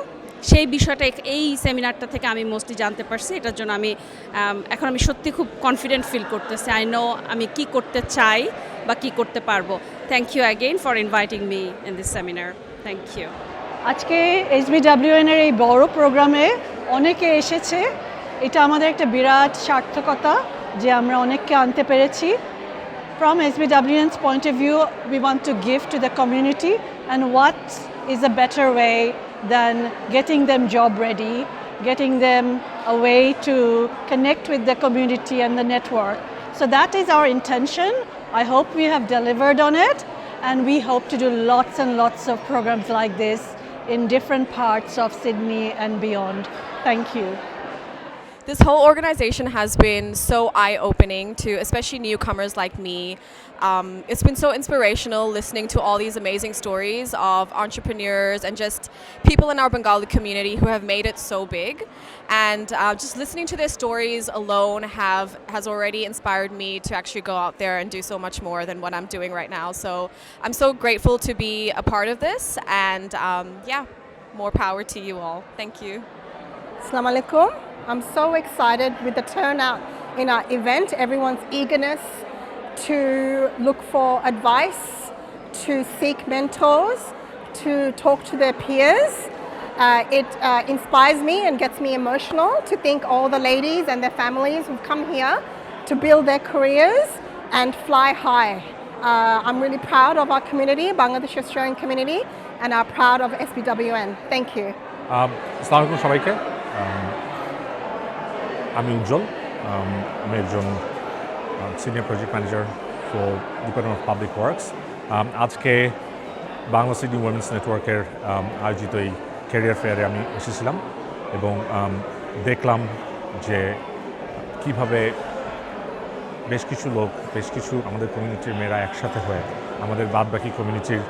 সেই বিষয়টা এই সেমিনারটা থেকে আমি মোস্টলি জানতে পারছি। এটার জন্য এখন আমি সত্যি খুব কনফিডেন্ট ফিল করতেছি। আই নো আমি কি করতে চাই বা কি করতে পারবো। Thank you again for inviting me in this seminar. Thank you. আজকে SBWN-এর এই বড় প্রোগ্রামে অনেকে এসেছে, এটা আমাদের একটা বিরাট সার্থকতা যে আমরা অনেককে আনতে পেরেছি। From SBWN's point of view, we want to give to the community, and what is a better way than getting them job ready, getting them a way to connect with the community and the network. So that is our intention. I hope we have delivered on it, and we hope to do lots and lots of programs like this in different parts of Sydney and beyond. Thank you. This whole organization has been so eye-opening to especially newcomers like me. It's been so inspirational listening to all these amazing stories of entrepreneurs and just people in our Bengali community who have made it so big. And just listening to their stories alone has already inspired me to actually go out there and do so much more than what I'm doing right now. So I'm so grateful to be a part of this, and yeah, more power to you all. Thank you. Assalamu alaikum. I'm so excited with the turnout in our event, everyone's eagerness to look for advice, to seek mentors, to talk to their peers. It inspires me and gets me emotional to think all the ladies and their families who've come here to build their careers and fly high. I'm really proud of our community, Bangladesh Australian community, and are proud of SBWN. Thank you. Assalamu alaikum সবাইকে। আমি উজ্জ্বল, আমি একজন senior project manager for department of public works. আজকে Bangla Sydney women's নেটওয়ার্কের আয়োজিত এই career ফেয়ারে আমি এসেছিলাম এবং দেখলাম যে কিভাবে বেশ কিছু লোক, বেশ কিছু আমাদের কমিউনিটির মেয়েরা একসাথে হয়ে আমাদের বাদবাকি কমিউনিটির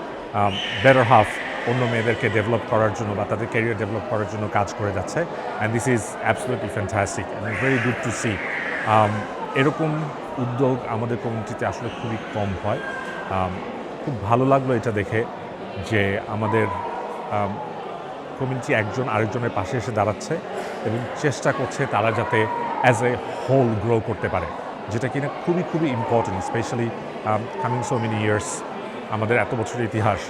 বেটার হাফ অন্য মেয়েদেরকে ডেভেলপ করার জন্য বা তাদের ক্যারিয়ার ডেভেলপ করার জন্য কাজ করে যাচ্ছে। And this is absolutely fantastic and very good to see. এরকম উদ্যোগ আমাদের কমিউনিটিতে আসলে খুবই কম হয়। খুব ভালো লাগলো এটা দেখে যে আমাদের কমিউনিটি একজন আরেকজনের পাশে এসে দাঁড়াচ্ছে এবং চেষ্টা করছে তারা যাতে অ্যাজ এ হোল গ্রো করতে পারে, যেটা কিনা খুবই খুবই important, specially coming so many years, আমাদের এত বছরের ইতিহাস,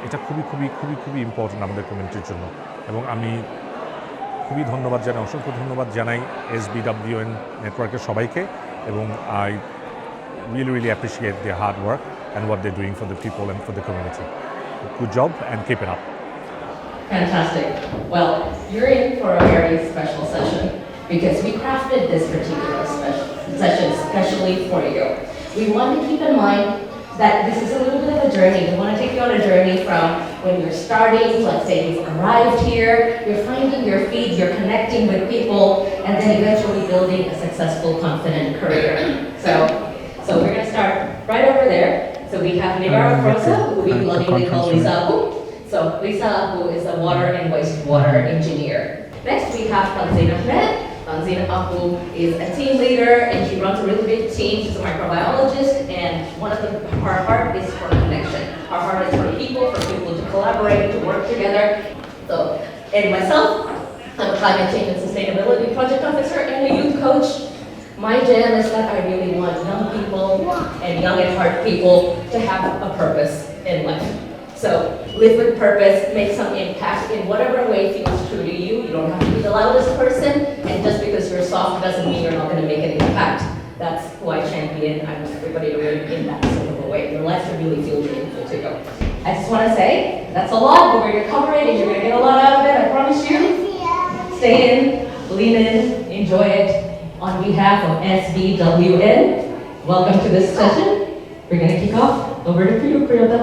এটা খুবই খুবই খুবই খুবই ইম্পর্টেন্ট আমাদের কমিউনিটির জন্য। এবং আমি খুবই ধন্যবাদ জানাই, অসংখ্য ধন্যবাদ জানাই SBWN নেটওয়ার্কের সবাইকে, এবং I really appreciate their hard work and what they're doing for the people and for the community. Good job and keep it up. Fantastic. Well, you're in for a very special session because we crafted this particular session especially for you. We want to keep in mind that this is a little bit of a journey. We want to take you on a journey from when you're starting, let's say you've arrived here, you're finding your feet, you're connecting with people, and then eventually building a successful, confident career. So we're going to start right over there. So we have Nigara Prosa, who we lovingly call Lisa Abu. So Lisa Abu is a water and wastewater engineer. Next we have Tanzina Ahmed. Tanzina Abu is a team leader and she runs a really big team. She's a microbiologist, and one of her heart is for connection. Our heart is for people to collaborate, to work together. So, and myself, I'm a climate change and sustainability project officer and a youth coach. My jam is that I really want young people and young at heart people to have a purpose in life. So live with purpose, make some impact in whatever way feels true to you. You don't have to be the loudest person, and just because you're soft doesn't mean you're not going to make an impact. That's who I champion. I want everybody to live in that sort of a way. Your life should really feel meaningful to you. I just want to say, that's a lot, but we're going to cover it and you're going to get a lot out of it, I promise you. Stay in, lean in, enjoy it. On behalf of SBWN, welcome to this session. We're going to kick off. Over to you, Priyata.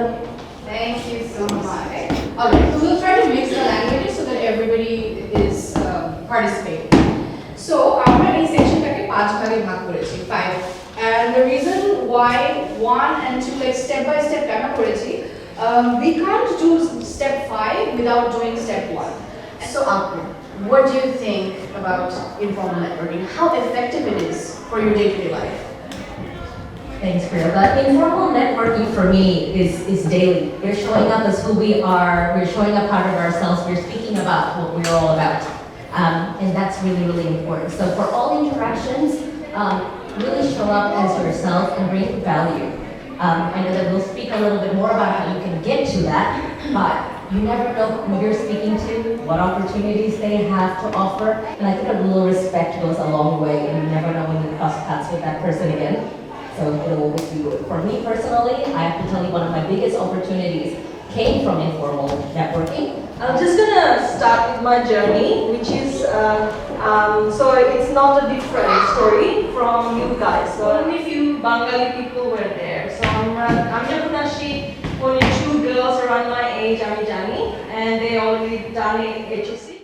Thank you so much. Alright, so we'll try to mix the languages so that everybody is participating. So, আমরা এই সেকশনটাকে 5 ভাগে ভাগ করেছি, 5. And the reason why 1 and 2 like step by step কেন করেছি, we can't do step 5 without doing step 1. So, what do you think about informal networking? How effective it is for your day-to-day life? Thanks, Priya. But informal networking for me is daily. We're showing up as who we are. We're showing up part of ourselves. We're speaking about what we're all about. And that's really, really important. So for all interactions, really show up as yourself and bring value. I know that we'll speak a little bit more about how you can get to that, but you never know who you're speaking to, what opportunities they have to offer. And I think a little respect goes a long way, and you never know when you cross paths with that person again. So it'll always be good. For me personally, I have to tell you one of my biggest opportunities came from informal networking. I'm just gonna start with my journey, which is, so it's not a different story from you guys. So only few Bengali people were there. So I'm Jakunashi, only 2 girls around my age, I'm Jani, and they already done HSC.